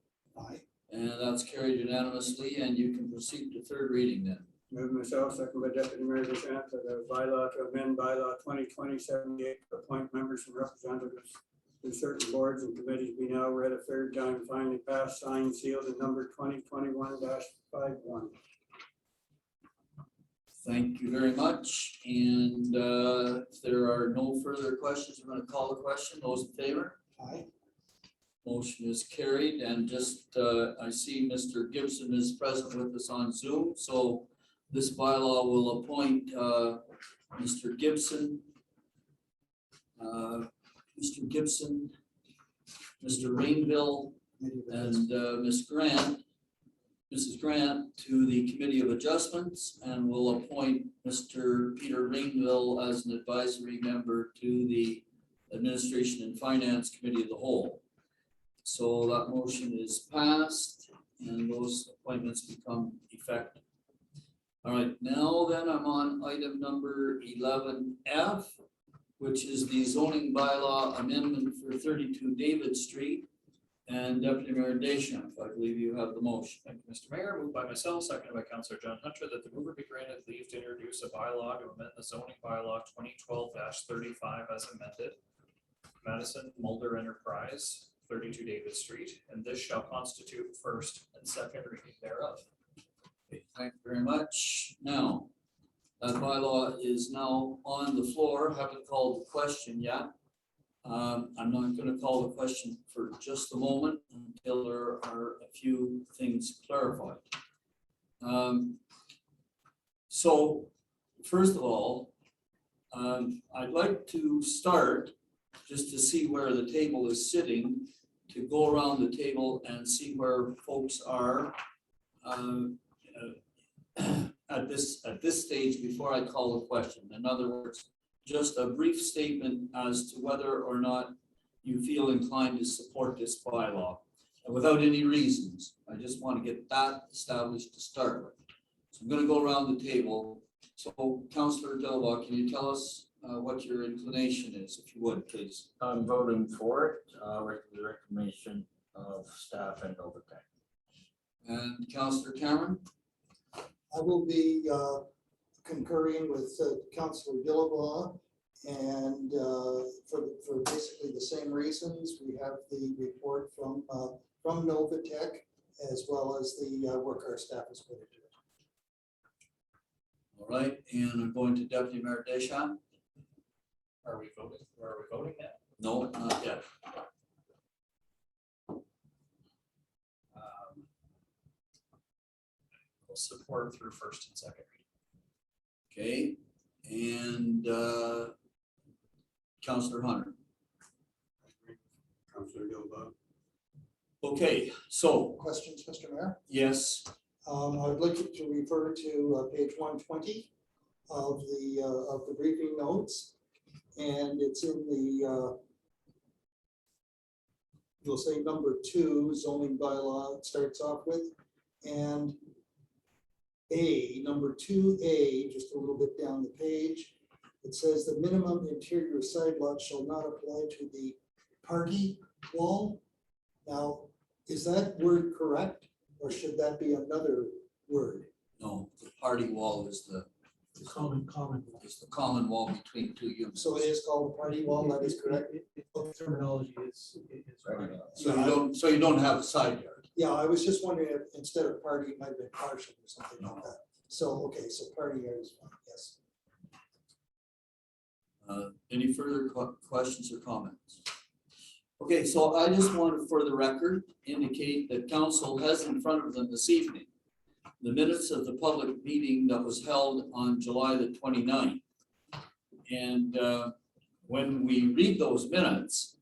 Aye. And that's carried unanimously, and you can proceed to third reading then. Moved myself, second by Deputy Mayor Deschamps, that a bylaw to amend bylaw 2020-78 to appoint members and representatives to certain boards and committees be now read a third time, finally passed, signed, sealed, and numbered 2021-51. Thank you very much. And if there are no further questions, I'm going to call the question. Those in favor? Aye. Motion is carried. And just, I see Mr. Gibson is present with us on Zoom. So this bylaw will appoint Mr. Gibson, Mr. Rainville, and Mrs. Grant to the Committee of Adjustments, and will appoint Mr. Peter Rainville as an advisory member to the Administration and Finance Committee of the Whole. So that motion is passed and those appointments become effective. All right, now then I'm on item number 11F, which is the zoning bylaw amendment for 32 David Street. And Deputy Mayor Deschamps, I believe you have the motion. Thank you, Mr. Mayor. Moved by myself, seconded by Councillor John Hunter, that the mover be granted leave to introduce a bylaw to amend the zoning bylaw 2012-35 as amended. Madison Mulder Enterprise, 32 David Street, and this shall constitute first and second reading thereof. Okay, thank you very much. Now, that bylaw is now on the floor. Haven't called the question yet. I'm not going to call the question for just a moment until there are a few things clarified. So first of all, I'd like to start just to see where the table is sitting, to go around the table and see where folks are at this stage before I call the question. In other words, just a brief statement as to whether or not you feel inclined to support this bylaw, and without any reasons. I just want to get that established to start with. So I'm going to go around the table. So Councillor Delva, can you tell us what your inclination is, if you would, please? I'm voting for it, with the recommendation of staff and overtime. And Councillor Cameron? I will be concurring with Councillor Dillabaugh, and for basically the same reasons. We have the report from Novatech, as well as the work our staff has put into it. All right, and I'm going to Deputy Mayor Deschamps. Are we voting? Are we voting now? No, not yet. We'll support through first and second reading. Okay, And Councillor Hunter. Councillor Gilba. Okay, so, Questions, Mr. Mayor? yes, I'd like you to refer to page 120 of the briefing notes. And it's in the, you'll say number 2, zoning bylaw, it starts off with. And number 2A, just a little bit down the page, it says the minimum interior side lot shall not apply to the party wall. Now, is that word correct, or should that be another word? no, the party wall is the Common. common wall between two units. So it is called a party wall, that is correct? The terminology is right. So you don't have a side yard. Yeah, I was just wondering if instead of party, it might have been partial or something like that. So, okay, so party yard is fine, yes. Any further questions or comments? Okay, so I just want to, for the record, indicate that council has in front of them this evening the minutes of the public meeting that was held on July the 29th. And when we read those minutes,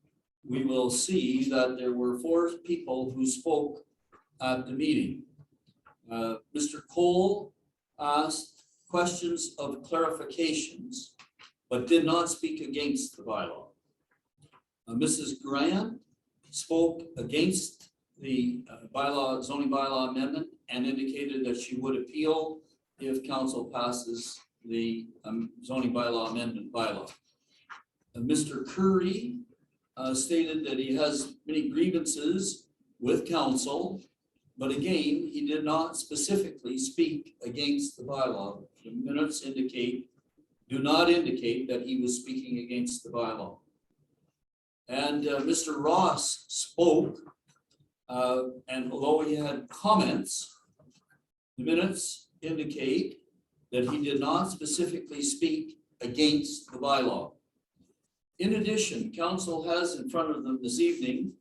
we will see that there were 4 people who spoke at the meeting. Mr. Cole asked questions of clarifications, but did not speak against the bylaw. Mrs. Grant spoke against the zoning bylaw amendment and indicated that she would appeal if council passes the zoning bylaw amendment bylaw. Mr. Curry stated that he has many grievances with council, but again, he did not specifically speak against the bylaw. The minutes do not indicate that he was speaking against the bylaw. And Mr. Ross spoke, and although he had comments, the minutes indicate that he did not specifically speak against the bylaw. In addition, council has in front of them this evening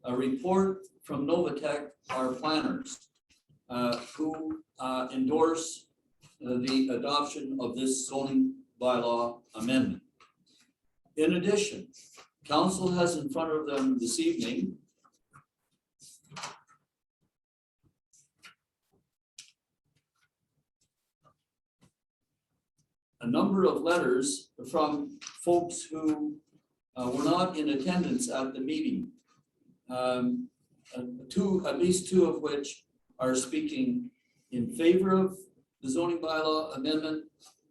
a report from Novatech, our planners, who endorse the adoption of this zoning bylaw amendment. In addition, council has in front of them this evening a number of letters from folks who were not in attendance at the meeting. At least two of which are speaking in favor of the zoning bylaw amendment,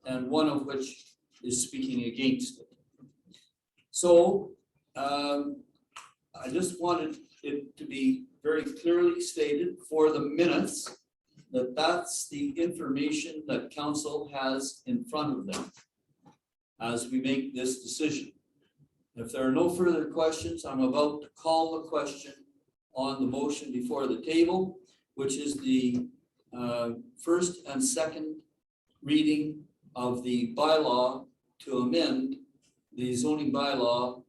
and one of which is speaking against it. So I just wanted it to be very clearly stated for the minutes that that's the information that council has in front of them as we make this decision. If there are no further questions, I'm about to call the question on the motion before the table, which is the first and second reading of the bylaw to amend the zoning bylaw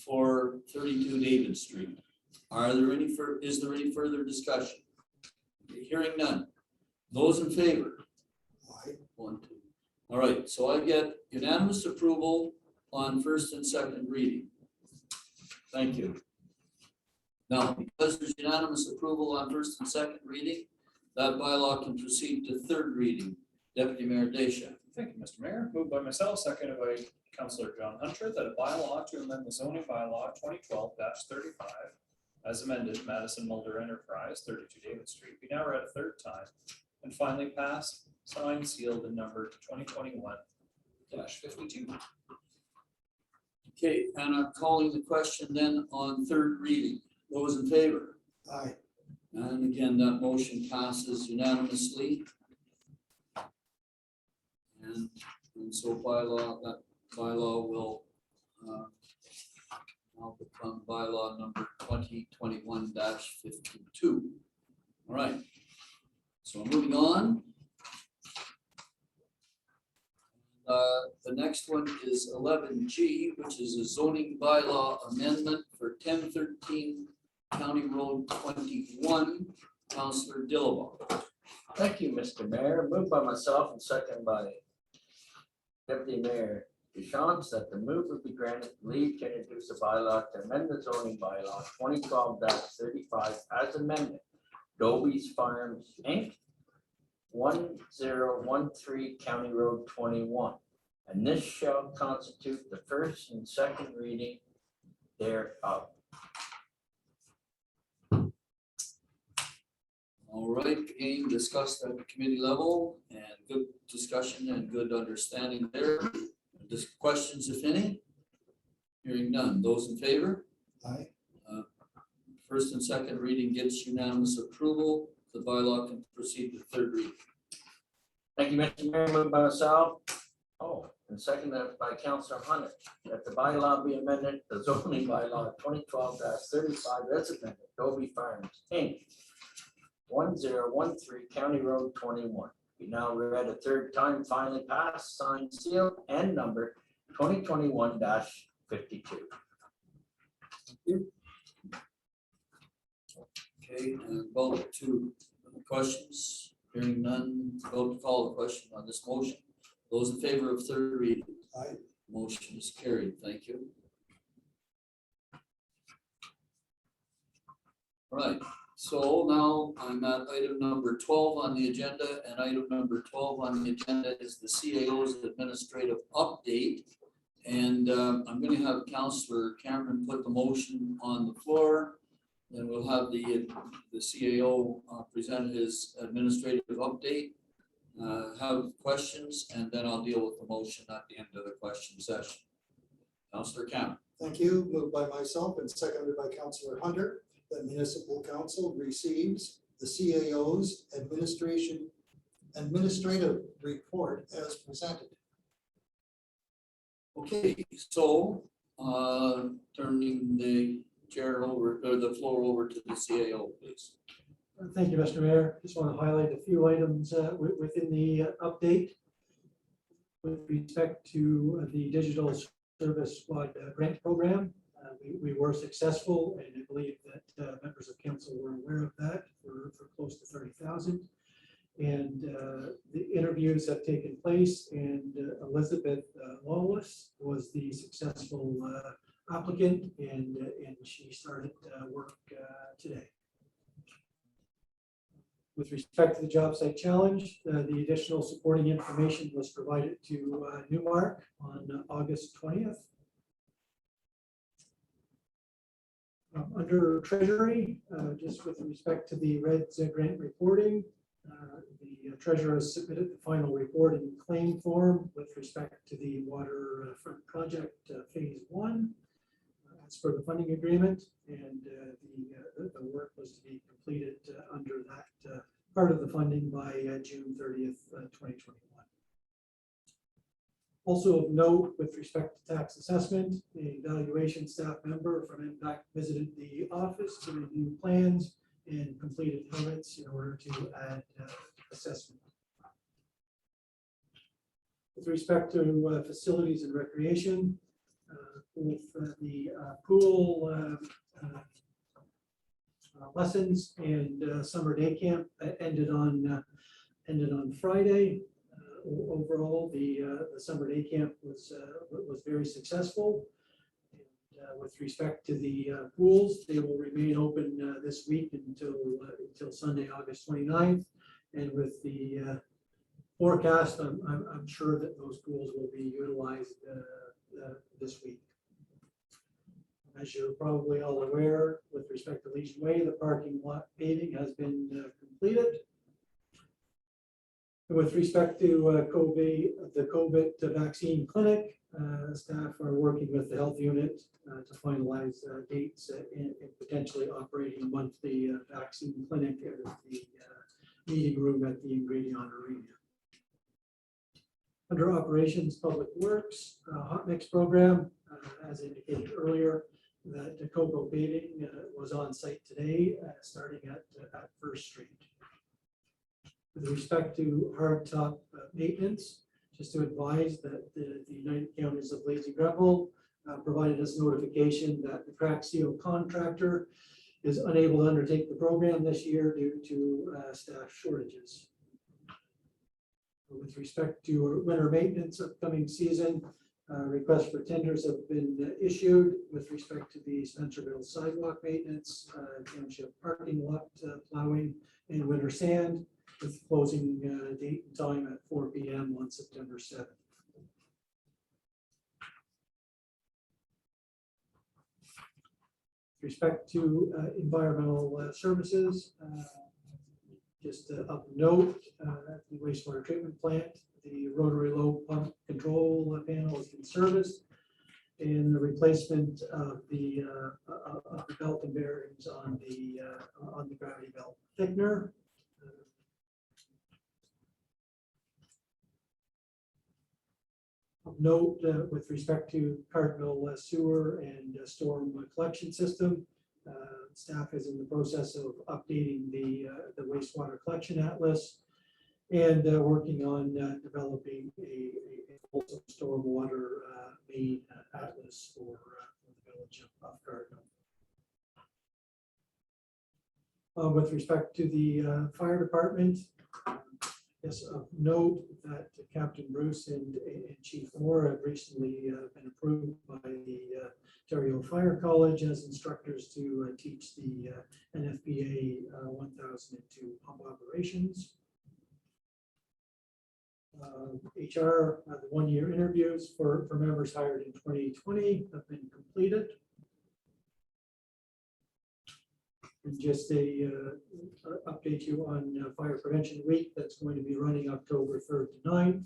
for 32 David Street. Is there any further discussion? Hearing none. Those in favor? Aye. 1, 2. All right, so I get unanimous approval on first and second reading. Thank you. Now, because there's unanimous approval on first and second reading, that bylaw can proceed to third reading. Deputy Mayor Deschamps. Thank you, Mr. Mayor. Moved by myself, seconded by Councillor John Hunter, that a bylaw to amend the zoning bylaw 2012-35 as amended, Madison Mulder Enterprise, 32 David Street, be now read a third time and finally passed, signed, sealed, and numbered 2021-52. Okay, and I'm calling the question then on third reading. Those in favor? Aye. And again, that motion passes unanimously. And so that bylaw will now become bylaw number 2021-52. All right, so moving on. The next one is 11G, which is a zoning bylaw amendment for 1013 County Road 21. Councillor Dillabaugh. Thank you, Mr. Mayor. Moved by myself and second by Deputy Mayor Deschamps, that the move would be granted leave to introduce a bylaw to amend the zoning bylaw 2012-35 as amended. Dobie's Farms, Inc., 1013 County Road 21. And this shall constitute the first and second reading thereof. All right, being discussed at the committee level and good discussion and good understanding there. Just questions, if any? Hearing none. Those in favor? Aye. First and second reading gets unanimous approval. The bylaw can proceed to third reading. Thank you, Mr. Mayor. Moved by myself. Oh, and seconded by Councillor Hunter, that the bylaw be amended, the zoning bylaw 2012-35 as amended. Dobie Farms, Inc., 1013 County Road 21. We now read a third time, finally passed, signed, sealed, and numbered 2021-52. Okay, and vote to questions. Hearing none, vote to call the question on this motion. Those in favor of third reading? Aye. Motion is carried. Thank you. All right, so now I'm at item number 12 on the agenda, and item number 12 on the agenda is the CAO's administrative update. And I'm going to have Councillor Cameron put the motion on the floor. Then we'll have the CAO present his administrative update, have questions, and then I'll deal with the motion at the end of the question session. Councillor Cameron. Thank you. Moved by myself and seconded by Councillor Hunter, that municipal council receives the CAO's administrative report as presented. Okay, so turning the chair over, or the floor over to the CAO, please. Thank you, Mr. Mayor. Just want to highlight a few items within the update. With respect to the digital service squad grant program, we were successful, and I believe that members of council were aware of that for close to 30,000. And the interviews have taken place, and Elizabeth Lawless was the successful applicant, and she started work today. With respect to the job site challenge, the additional supporting information was provided to Newmark on August 20th. Under Treasury, just with respect to the REDS grant reporting, the Treasurer has submitted the final report in claim form with respect to the waterfront project phase 1. As per the funding agreement, and the work was to be completed under that part of the funding by June 30th, 2021. Also of note, with respect to tax assessment, a valuation staff member from MPAC visited the office to review plans and completed permits in order to add assessment. With respect to facilities and recreation, with the pool lessons and summer day camp ended on Friday. Overall, the summer day camp was very successful. And, with respect to the pools, they will remain open this week until Sunday, August 29th. And with the forecast, I'm sure that those pools will be utilized this week. As you're probably all aware, with respect to Legion Way, the parking lot paving has been completed. With respect to the COVID vaccine clinic, staff are working with the health unit to finalize dates and potentially operating a monthly vaccine clinic at the meeting room at the Ingredion Arena. Under operations, public works, hot mix program, as indicated earlier, that the cocoa paving was on site today, starting at First Street. With respect to hardtop maintenance, just to advise that the United Counties of Lazy Grapple provided us notification that the crack seal contractor is unable to undertake the program this year due to staff shortages. With respect to winter maintenance upcoming season, requests for tenders have been issued with respect to the Spencerville sidewalk maintenance, township parking lot plowing, and winter sand, with closing date and time at 4 p.m. on September 7th. With respect to environmental services, just of note, at the wastewater treatment plant, the rotary low pump control panel has been serviced, and the replacement of the belt and bearings on the gravity belt thickener. Of note, with respect to Cartmel sewer and storm collection system, staff is in the process of updating the wastewater collection atlas and working on developing a wholesome stormwater main atlas for the village of Cardinal. With respect to the fire department, yes, of note that Captain Bruce and Chief Moore have recently been approved by the Ontario Fire College as instructors to teach the NFPA 1002 pump operations. HR, the one-year interviews for members hired in 2020 have been completed. And just update you on Fire Prevention Week that's going to be running October 3rd to 9th.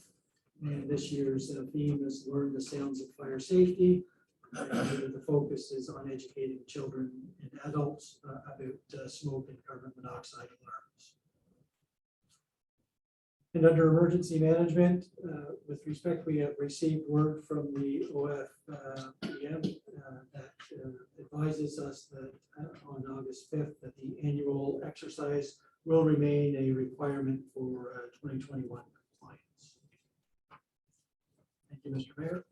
And this year's theme is Learn the Sounds of Fire Safety. The focus is on educating children and adults about smoke and carbon monoxide alarms. And under emergency management, with respect, we have received word from the OFPM that advises us that on August 5th that the annual exercise will remain a requirement for 2021 compliance. Thank you, Mr. Mayor.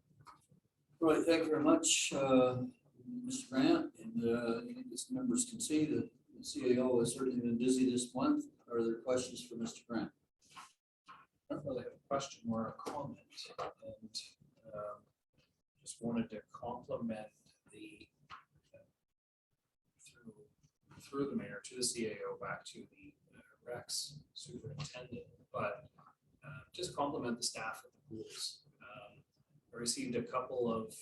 Right, thank you very much, Mr. Grant. And I think as members can see that the CAO has certainly been busy this month. Are there questions for Mr. Grant? I don't really have a question or a comment, and just wanted to compliment the through the mayor to the CAO back to the Rex superintendent, but just compliment the staff at the pools. I received a couple of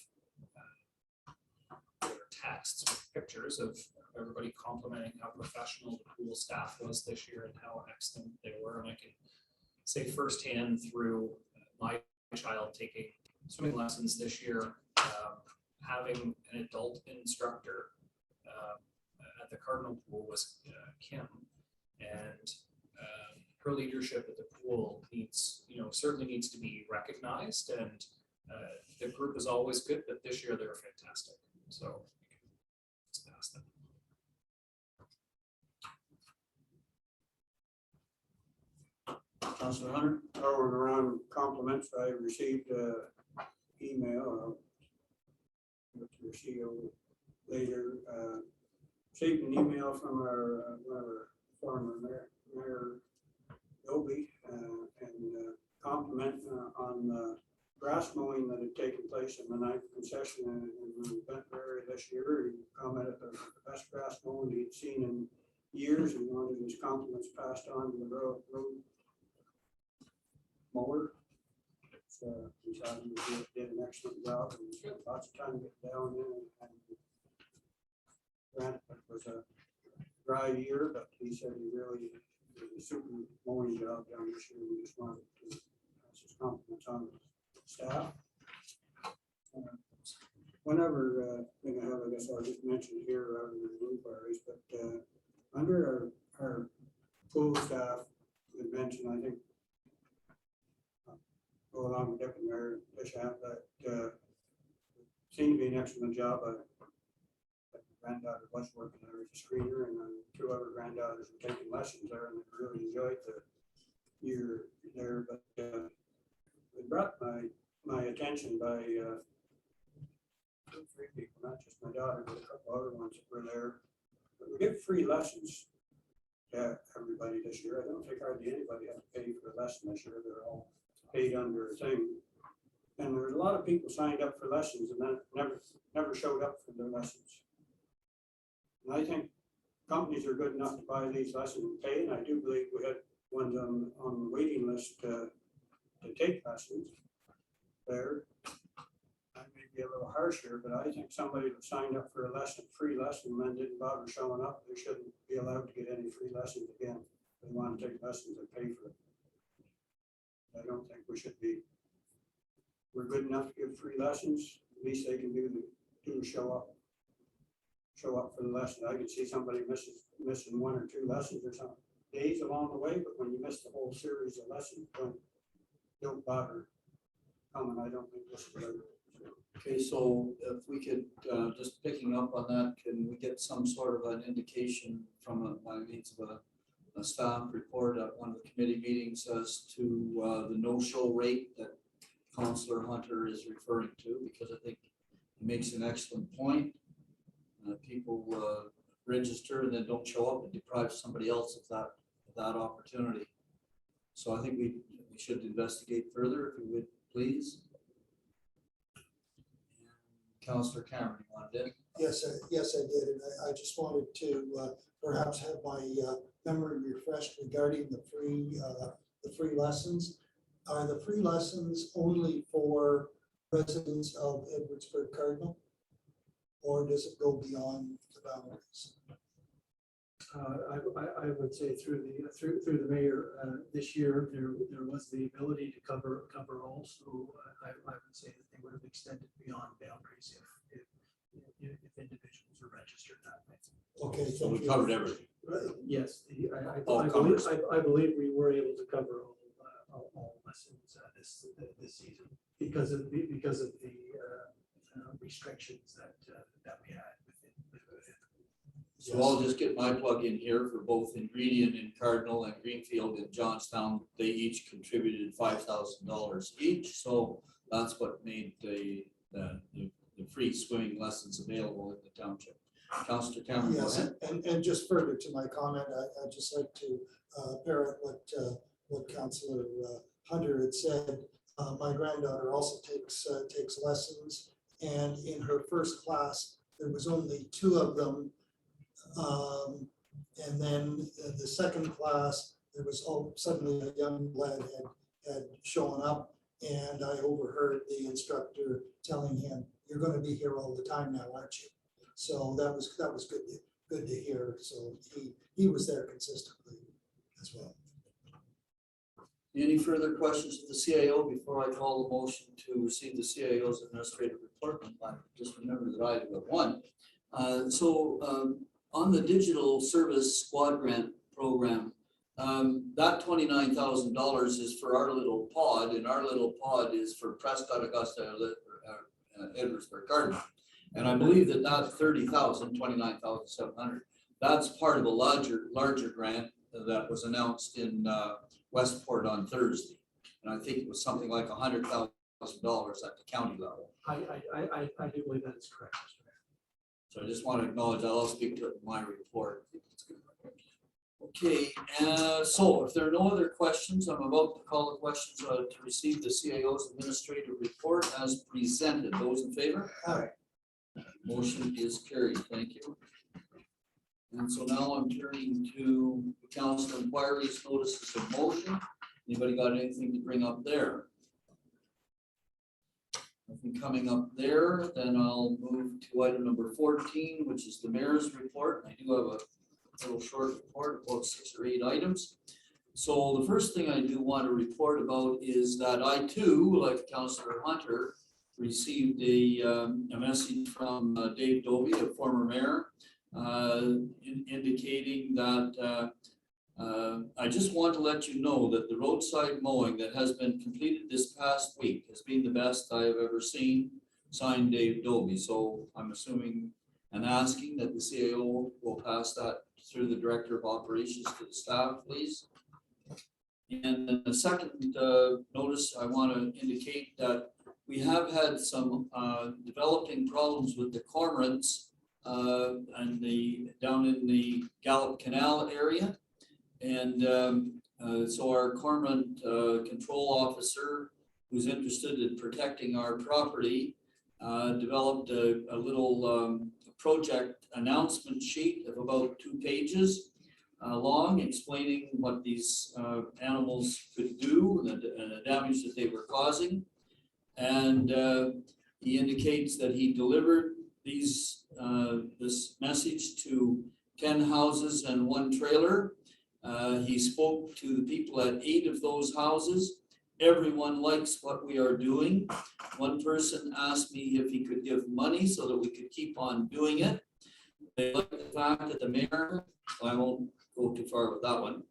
texts with pictures of everybody complimenting how professional the pool staff was this year and how excellent they were, and I can say firsthand through my child taking swimming lessons this year, having an adult instructor at the Cardinal pool was Kim, and her leadership at the pool needs, certainly needs to be recognized, and the group is always good, but this year they're fantastic. So let's pass them. Councilor Hunter? Forward around compliments, I received an email with your CEO later. Received an email from our one of our former mayor Dobie, and compliment on the grass mowing that had taken place in the 9th concession in Bentley this year. He commented that the best grass mowing he'd seen in years, and wanted his compliments passed on to the road mower. So he thought he did an excellent job, and spent lots of time getting down there. And granted, it was a dry year, but he said he really did a super mowing job down this year. We just wanted to pass his compliments on the staff. Whenever thing I have, I guess I'll just mention here rather than inquiries, but under our pool staff, we mentioned, I think, go along with Deputy Mayor Bishop, that seemed to be an excellent job. My granddaughter was working there as a screener, and 2 other granddaughters were taking lessons there, and they really enjoyed the year there. But it brought my attention by 3 people, not just my daughter, but a couple other ones that were there. But we give free lessons to everybody this year. I don't think hardly anybody had to pay for a lesson this year. They're all paid under a thing. And there's a lot of people signed up for lessons and then never showed up for their lessons. And I think companies are good enough to buy these lessons and pay, and I do believe we had ones on the waiting list to take lessons there. I may be a little harsh here, but I think somebody that signed up for a lesson, free lesson, and then didn't bother showing up, they shouldn't be allowed to get any free lessons again. They want to take lessons and pay for it. I don't think we should be. We're good enough to give free lessons. At least they can do show up for the lesson. I can see somebody missing 1 or 2 lessons or some days along the way, but when you miss the whole series of lessons, don't bother coming. I don't think this is right. Okay, so if we could, just picking up on that, can we get some sort of an indication from by means of a staff report at one of the committee meetings as to the no-show rate that Councillor Hunter is referring to? Because I think he makes an excellent point. People register and then don't show up and deprive somebody else of that opportunity. So I think we should investigate further, if you would, please. Councillor Cameron, you wanted to? Yes, I did, and I just wanted to perhaps have my memory refreshed regarding the free lessons. Are the free lessons only for residents of Edwardsburg Cardinal, or does it go beyond the boundaries? I would say through the mayor this year, there was the ability to cover all. So I would say that they would have extended beyond boundaries if individuals are registered that way. Okay, So we covered everything. Yes, All comers. I believe we were able to cover all lessons this season because of the restrictions that we had within. So I'll just get my plug in here for both Ingredient in Cardinal and Greenfield in Johnstown. They each contributed $5,000 each. So that's what made the free swimming lessons available in the township. Councillor Cameron, go Yes, ahead. and just further to my comment, I'd just like to parrot what Councillor Hunter had said. My granddaughter also takes lessons, and in her first class, there was only 2 of them. And then the second class, there was suddenly a young lad had shown up, and I overheard the instructor telling him, "You're going to be here all the time now, aren't you?" So that was good to hear. So he was there consistently as well. Any further questions of the CIO before I call the motion to receive the CIO's administrative report? I just remember that I do have one. On the digital service squad grant program, that $29,000 is for our little pod, and our little pod is for Prescott, Augusta, Edwardsburg Cardinal. And I believe that 30,000, 29,700, that's part of a larger grant that was announced in Westport on Thursday. And I think it was something like $100,000 at the county level. I do believe that is correct, Mr. Mayor. So I just want to acknowledge that. I'll speak to it in my report. Okay, so if there are no other questions, I'm about to call the questions to receive the CIO's administrative report as presented. Those in favor? Aye. Motion is carried. Thank you. And so now I'm turning to council inquiries, notices of motion. Anybody got anything to bring up there? Nothing coming up there. Then I'll move to item number 14, which is the mayor's report. I do have a little short report, about 6 or 8 items. So the first thing I do want to report about is that I too, like Councillor Hunter, received a message from Dave Dobie, the former mayor, indicating that I just want to let you know that the roadside mowing that has been completed this past week has been the best I have ever seen. Signed, Dave Dobie. So I'm assuming and asking that the CAO will pass that through the Director of Operations to the staff, please. And then the second notice, I want to indicate that we have had some developing problems with the cormorants and down in the Gallup Canal area. And So our cormorant control officer, who's interested in protecting our property, developed a little project announcement sheet of about 2 pages long, explaining what these animals could do and the damage that they were causing. And he indicates that he delivered this message to 10 houses and 1 trailer. He spoke to the people at 8 of those houses. Everyone likes what we are doing. One person asked me if he could give money so that we could keep on doing it. They like the fact that the mayor, I won't go too far with that one.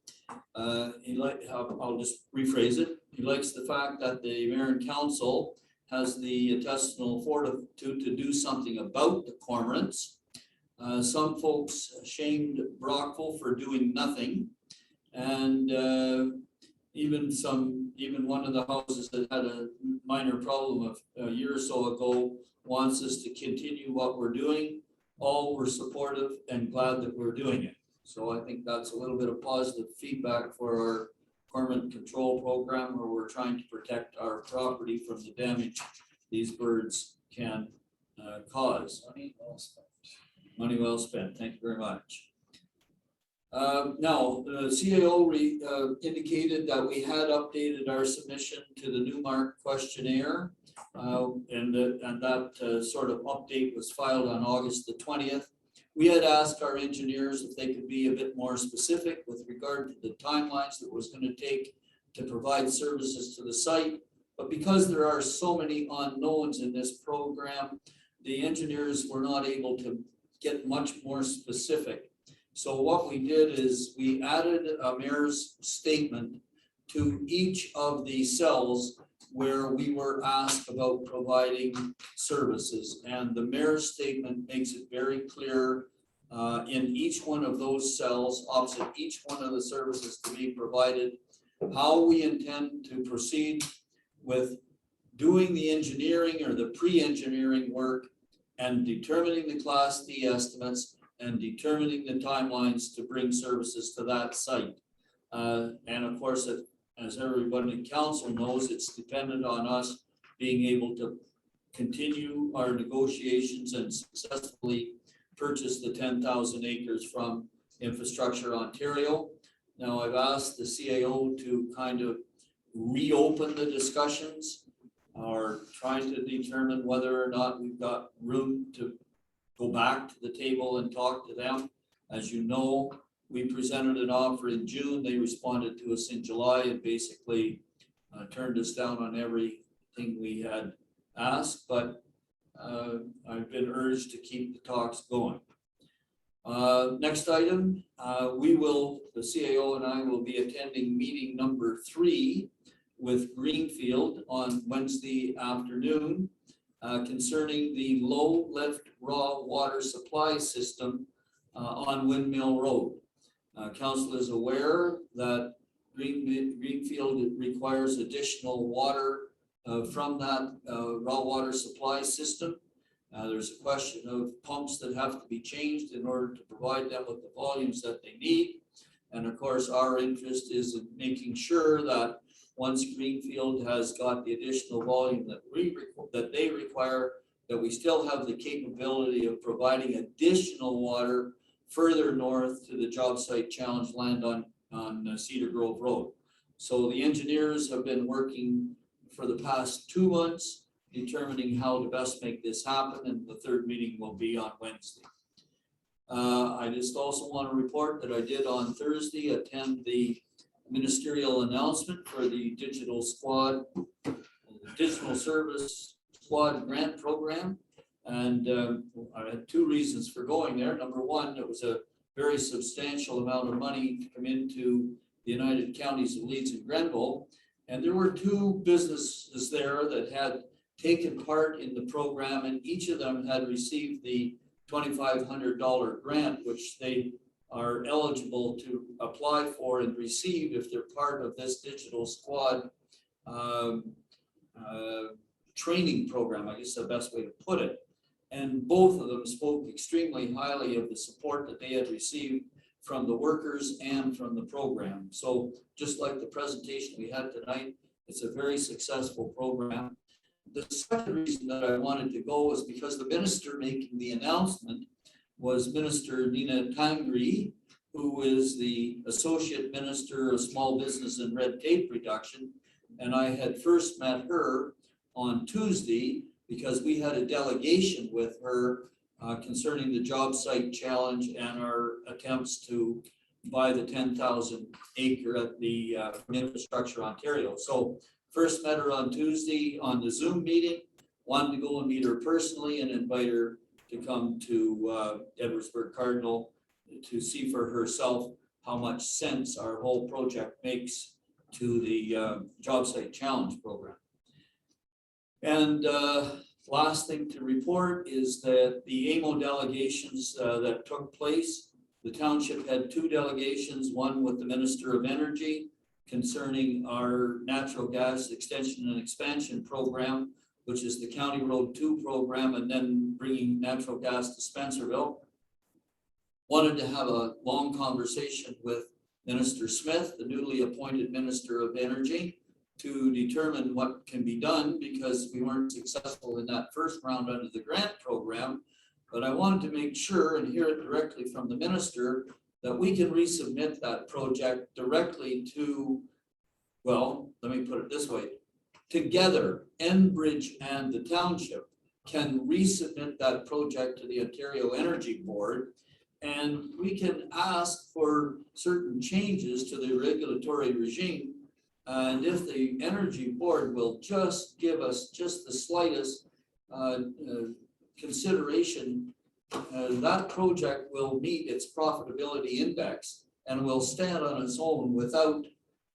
I'll just rephrase it. He likes the fact that the mayor and council has the intestinal fortitude to do something about the cormorants. Some folks shamed Brockville for doing nothing. And even one of the houses that had a minor problem a year or so ago wants us to continue what we're doing. All were supportive and glad that we're doing it. So I think that's a little bit of positive feedback for our cormorant control program, where we're trying to protect our property from the damage these birds can cause. Money well spent. Money well spent. Thank you very much. Now, the CAO indicated that we had updated our submission to the Newmark questionnaire, and that sort of update was filed on August the 20th. We had asked our engineers if they could be a bit more specific with regard to the timelines that it was going to take to provide services to the site. But because there are so many unknowns in this program, the engineers were not able to get much more specific. So what we did is we added a mayor's statement to each of the cells where we were asked about providing services. And the mayor's statement makes it very clear in each one of those cells, opposite each one of the services to be provided, how we intend to proceed with doing the engineering or the pre-engineering work and determining the Class D estimates and determining the timelines to bring services to that site. And of course, as everyone in council knows, it's dependent on us being able to continue our negotiations and successfully purchase the 10,000 acres from Infrastructure Ontario. Now, I've asked the CAO to kind of reopen the discussions or trying to determine whether or not we've got room to go back to the table and talk to them. As you know, we presented an offer in June. They responded to us in July and basically turned us down on everything we had asked, but I've been urged to keep the talks going. Next item, the CAO and I will be attending meeting number 3 with Greenfield on Wednesday afternoon concerning the low lift raw water supply system on Windmill Road. Council is aware that Greenfield requires additional water from that raw water supply system. There's a question of pumps that have to be changed in order to provide them with the volumes that they need. And of course, our interest is in making sure that once Greenfield has got the additional volume that they require, that we still have the capability of providing additional water further north to the job site challenge land on Cedar Grove Road. So the engineers have been working for the past 2 months, determining how to best make this happen, and the 3rd meeting will be on Wednesday. I just also want to report that I did on Thursday attend the ministerial announcement for the Digital Service Squad grant program. And I had 2 reasons for going there. Number one, it was a very substantial amount of money to come into the United Counties of Leeds and Grenville. And there were 2 businesses there that had taken part in the program, and each of them had received the $2,500 grant, which they are eligible to apply for and receive if they're part of this Digital Squad training program, I guess the best way to put it. And both of them spoke extremely highly of the support that they had received from the workers and from the program. So just like the presentation we had tonight, it's a very successful program. The second reason that I wanted to go is because the minister making the announcement was Minister Nina Tangri, who is the Associate Minister of Small Business and Red Tape Reduction. And I had first met her on Tuesday because we had a delegation with her concerning the job site challenge and our attempts to buy the 10,000 acre at the Infrastructure Ontario. So first met her on Tuesday on the Zoom meeting, wanted to go and meet her personally and invite her to come to Edwardsburg Cardinal to see for herself how much sense our whole project makes to the job site challenge program. And last thing to report is that the AMO delegations that took place, the township had 2 delegations, one with the Minister of Energy concerning our natural gas extension and expansion program, which is the County Road 2 program, and then bringing natural gas to Spencerville. Wanted to have a long conversation with Minister Smith, the newly appointed Minister of Energy, to determine what can be done because we weren't successful in that first round under the grant program. But I wanted to make sure and hear it directly from the minister that we can resubmit that project directly to, well, let me put it this way. Together, Enbridge and the township can resubmit that project to the Ontario Energy Board, and we can ask for certain changes to the regulatory regime. And if the Energy Board will just give us just the slightest consideration, that project will meet its profitability index and will stand on its own without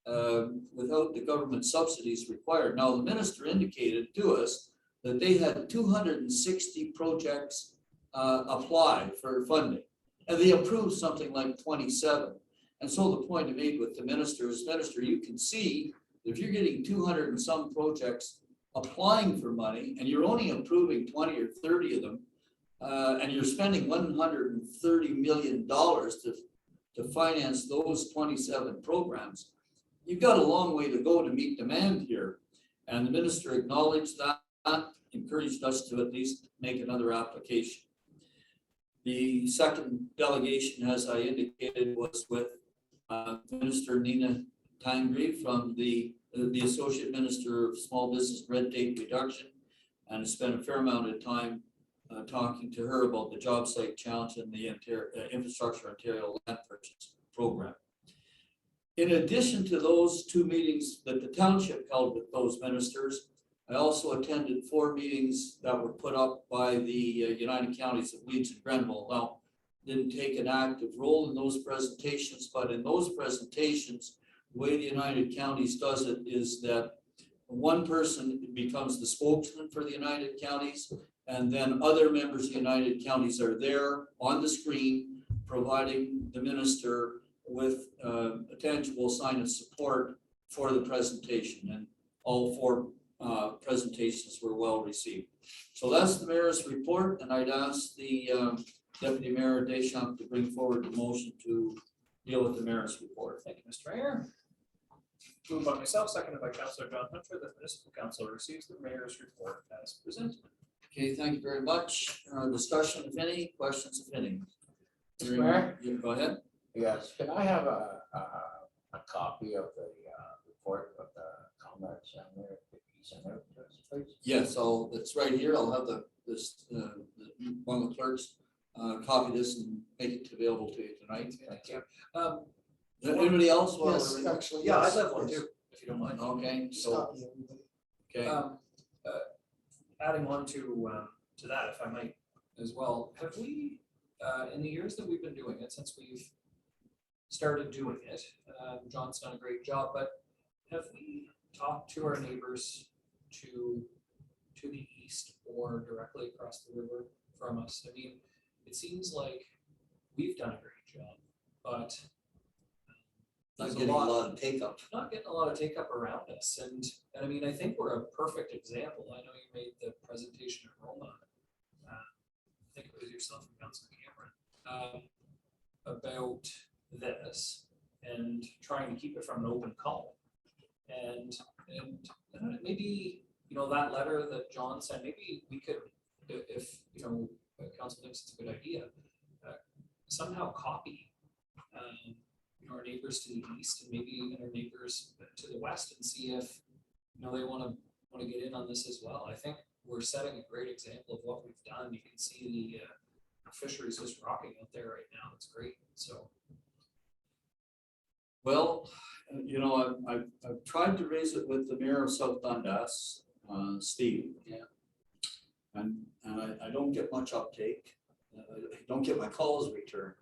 the government subsidies required. Now, the minister indicated to us that they had 260 projects apply for funding, and they approved something like 27. And so the point I made with the minister is, Minister, you can see if you're getting 200 and some projects applying for money, and you're only approving 20 or 30 of them, and you're spending $130 million to finance those 27 programs, you've got a long way to go to meet demand here. And the minister acknowledged that, encouraged us to at least make another application. The second delegation, as I indicated, was with Minister Nina Tangri from the Associate Minister of Small Business Red Tape Reduction, and spent a fair amount of time talking to her about the job site challenge and the Infrastructure Ontario land purchase program. In addition to those 2 meetings that the township held with those ministers, I also attended 4 meetings that were put up by the United Counties of Leeds and Grenville. Now, didn't take an active role in those presentations, but in those presentations, the way the United Counties does it is that one person becomes the spokesman for the United Counties, and then other members of the United Counties are there on the screen, providing the minister with a tangible sign of support for the presentation. And all 4 presentations were well received. So that's the mayor's report, and I'd ask the Deputy Mayor Deschamps to bring forward the motion to deal with the mayor's report. Thank you, Mr. Mayor. Moved by myself, seconded by Councillor John Hunter, that the municipal council receives the mayor's report as presented. Okay, thank you very much. Discussion, if any, questions, if any. Mr. Mayor? Yeah, go ahead. Yes, can I have a copy of the report of the comments on there? Send out to us, please? Yes, it's right here. I'll have one of the clerks copy this and make it available to you tonight. Thank you. Anybody else? Well, Yes, actually, Yeah, yes, I'd love one yes. too, if you don't mind. Okay, Just so, copy everybody. okay. Adding on to that, if I might as well, have we, in the years that we've been doing it, since we've started doing it, John's done a great job, but have we talked to our neighbors to the east or directly across the river from us? I mean, it seems like we've done a great job, but Not there's getting a lot of take up. not getting a lot of take up around us. And I mean, I think we're a perfect example. I know you made the presentation at Roma. I think it was yourself and Councilor Cameron, about this and trying to keep it from an open call. And maybe, you know, that letter that John sent, maybe we could, if, you know, council thinks it's a good idea, somehow copy, you know, our neighbors to the east and maybe even our neighbors to the west and see if, you know, they want to get in on this as well. I think we're setting a great example of what we've done. You can see the fisheries just rocking out there right now. It's great. So. Well, you know, I've tried to raise it with the mayor of South Dundas, Steve. Yeah. And I don't get much uptake. I don't get my calls returned.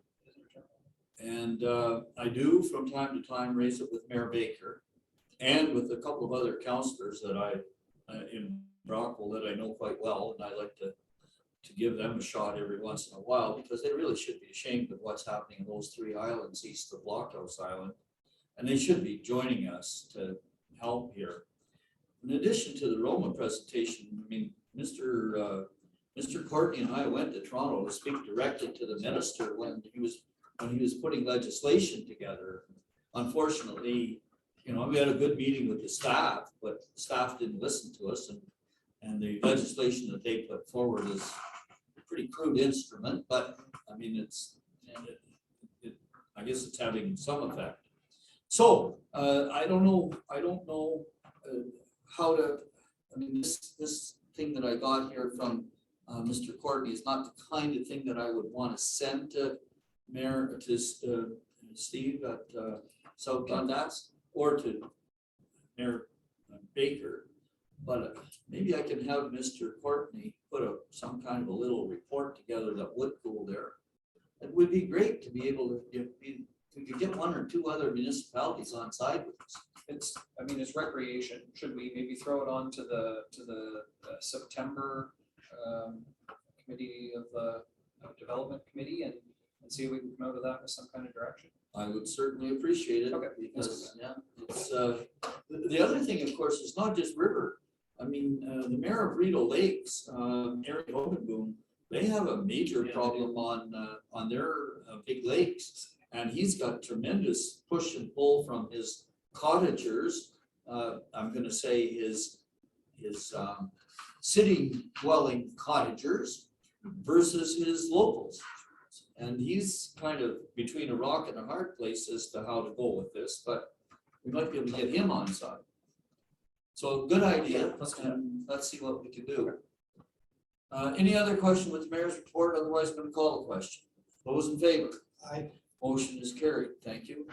And I do from time to time raise it with Mayor Baker and with a couple of other councillors that I, in Brockville, that I know quite well. And I like to give them a shot every once in a while, because they really should be ashamed of what's happening in those 3 islands east of Blockhouse Island. And they should be joining us to help here. In addition to the Roma presentation, I mean, Mr. Courtney and I went to Toronto to speak directly to the minister when he was putting legislation together. Unfortunately, you know, we had a good meeting with the staff, but the staff didn't listen to us, and the legislation that they put forward is a pretty crude instrument, but I mean, I guess it's having some effect. So I don't know how to. I mean, this thing that I got here from Mr. Courtney is not the kind of thing that I would want to send to Steve at South Dundas or to Mayor Baker, but maybe I can have Mr. Courtney put some kind of a little report together that would go there. It would be great to be able to, if we could get 1 or 2 other municipalities on side with us. I mean, it's recreation. Should we maybe throw it on to the September committee of development committee and see if we can come out of that with some kind of direction? I would certainly appreciate it. Okay. Because yeah, it's the other thing, of course, is not just river. I mean, the mayor of Rideau Lakes, Mary Hogenboom, they have a major problem on their big lakes, and he's got tremendous push and pull from his cottagers. I'm going to say his city dwelling cottagers versus his locals. And he's kind of between a rock and a hard place as to how to go with this, but we might be able to get him on side. So good idea. Let's see what we can do. Any other question with the mayor's report? Otherwise, I'm going to call the question. Those in favor? Aye. Motion is carried. Thank you.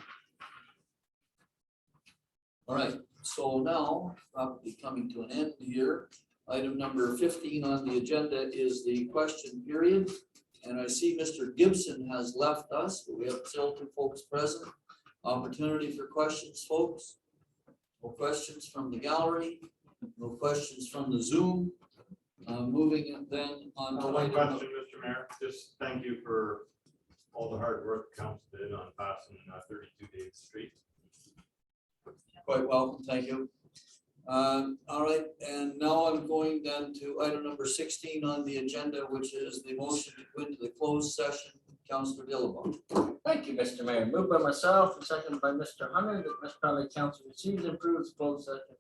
All right. So now, probably coming to an end here. Item number 15 on the agenda is the question period. And I see Mr. Gibson has left us, but we have still 2 folks present. Opportunity for questions, folks. No questions from the gallery. No questions from the Zoom. Moving then on to one question, Mr. Mayor. Just thank you for all the hard work the council did on passing 32 Davis Street. Quite welcome, thank you. All right, and now I'm going then to item number 16 on the agenda, which is the motion to go into the closed session. Councillor Dillabaugh. Thank you, Mr. Mayor. Moved by myself and seconded by Mr. Hunter that Municipality Council receives and approves closed session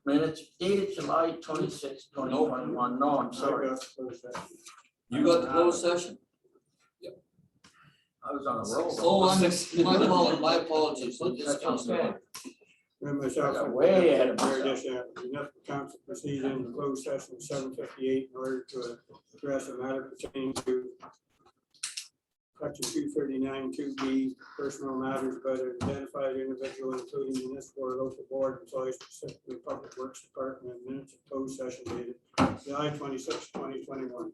minutes dated July 26, 2021. No, I'm sorry. You got the closed session? I was on a roll. Oh, my apologies. That's okay. And myself, I got way ahead of Mayor myself. Disha, the municipal council proceeds in closed session 7:58 in order to address a matter pertaining to section 239 2B, personal matters by an identified individual, including municipal or local board employees, specifically Public Works Department, and minutes of closed session dated July 26, 2021.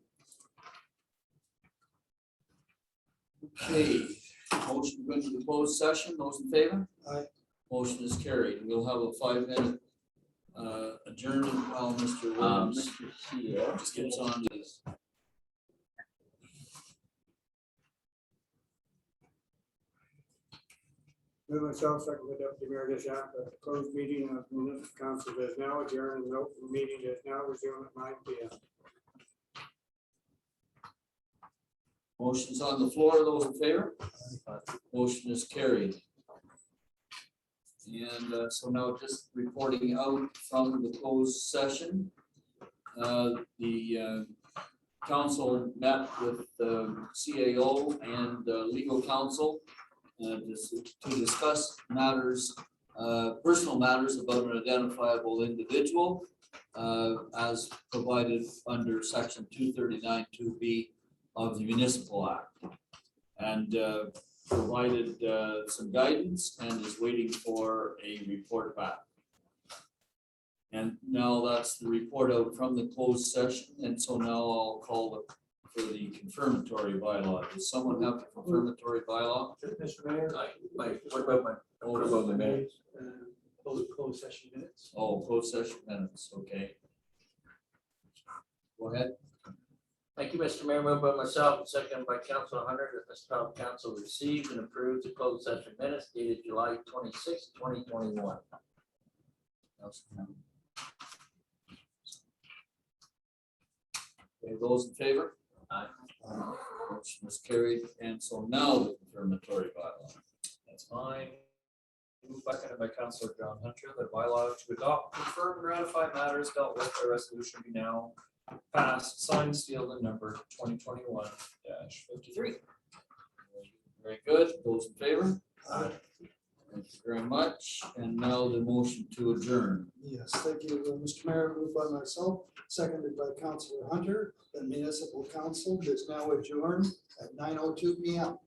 Okay, motion to go into the closed session. Those in favor? Aye. Motion is carried. We'll have a 5-minute adjournment while Mr. Williams Mr. CEO. just gets on to this. Move myself, second by Deputy Mayor Disha, that the closed meeting of the municipal council is now adjourned and the open meeting is now resumed at 9 p.m. Motion's on the floor. Those in favor? Motion is carried. And so now just reporting out from the closed session. The council met with the CAO and legal counsel to discuss matters, personal matters about an identifiable individual as provided under section 239 2B of the Municipal Act. And provided some guidance and is waiting for a report back. And now that's the report out from the closed session. And so now I'll call for the confirmatory bylaw. Does someone have a confirmatory bylaw? Mr. Mayor. What about the minutes? Closed session minutes. Oh, closed session minutes, okay. Go ahead. Thank you, Mr. Mayor. Moved by myself, and seconded by Councilor Hunter, that this town council received and approved the closed session minutes dated July 26, 2021. Okay, those in favor? Aye. Motion is carried. And so now the confirmatory bylaw. That's fine. Moved by seconded by Councilor John Hunter, that bylaw to adopt, confirm, and ratify matters dealt with by resolution be now passed, signed, sealed, and numbered 2021-53. Very good. Those in favor? Aye. Thank you very much. And now the motion to adjourn. Yes, thank you, Mr. Mayor, moved by myself, seconded by Councilor Hunter. The municipal council is now adjourned at 9:02 p.m.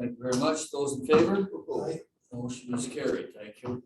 Thank you very much. Those in favor? Aye. Motion is carried. Thank you.